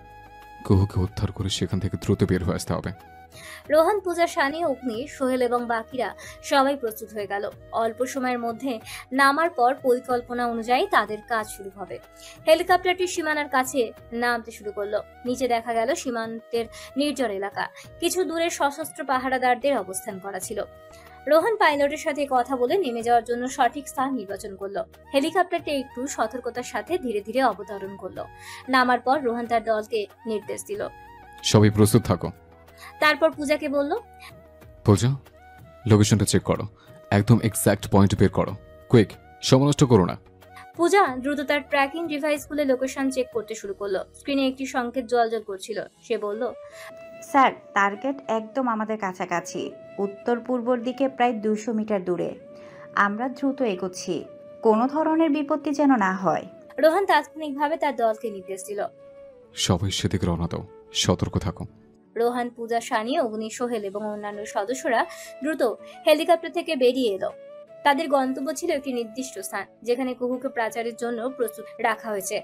কুহুকে উদ্ধার করে সেখান থেকে দ্রুত বের হয়ে আসতে হবে। রোহান, পূজা, সানি, অগ্নি, সোহেল এবং বাকিরা সবাই প্রস্তুত হয়ে গেল। অল্প সময়ের মধ্যে নামার পর পরিকল্পনা অনুযায়ী তাদের কাজ শুরু হবে। হেলিকপ্টারটি সীমানার কাছে নামতে শুরু করলো। নিচে দেখা গেল সীমান্তের নির্জন এলাকা, কিছু দূরে সশস্ত্র পাহারাদারদের অবস্থান করা ছিল। রোহান পাইলটের সাথে কথা বলে নেমে যাওয়ার জন্য সঠিক স্থান নির্বাচন করলো। হেলিকপ্টারটি একটু সতর্কতার সাথে ধীরে ধীরে অবতরণ করলো। নামার পর রোহান তার দলকে নির্দেশ দিল, সবাই প্রস্তুত থাকো। তারপর পূজাকে বলল, পূজা, লোকেশনটা চেক করো, একদম এক্সাক্ট পয়েন্ট বের করো, কুইক, সময় নষ্ট করো না। পূজা দ্রুত তার ট্র্যাকিং ডিভাইস খুলে লোকেশন চেক করতে শুরু করলো। স্ক্রিনে একটি সংকেত জ্বলজ্বল করছিল। সে বলল, স্যার, টার্গেট একদম আমাদের কাছাকাছি, উত্তর পূর্বর দিকে প্রায় 200 মিটার দূরে। আমরা দ্রুত এগোচ্ছি, কোনো ধরনের বিপত্তি যেন না হয়। রোহান তাৎক্ষণিকভাবে তার দলকে নির্দেশ দিল। সবাই সেদিকে রওনা দাও, সতর্ক থাকো। রোহান, পূজা, সানি, অগ্নি, সোহেল এবং অন্যান্য সদস্যরা দ্রুত হেলিকপ্টার থেকে বেরিয়ে এলো। তাদের গন্তব্য ছিল একটি নির্দিষ্ট স্থান, যেখানে কুহুকে প্রাচারের জন্য প্রস্তুত রাখা হয়েছে।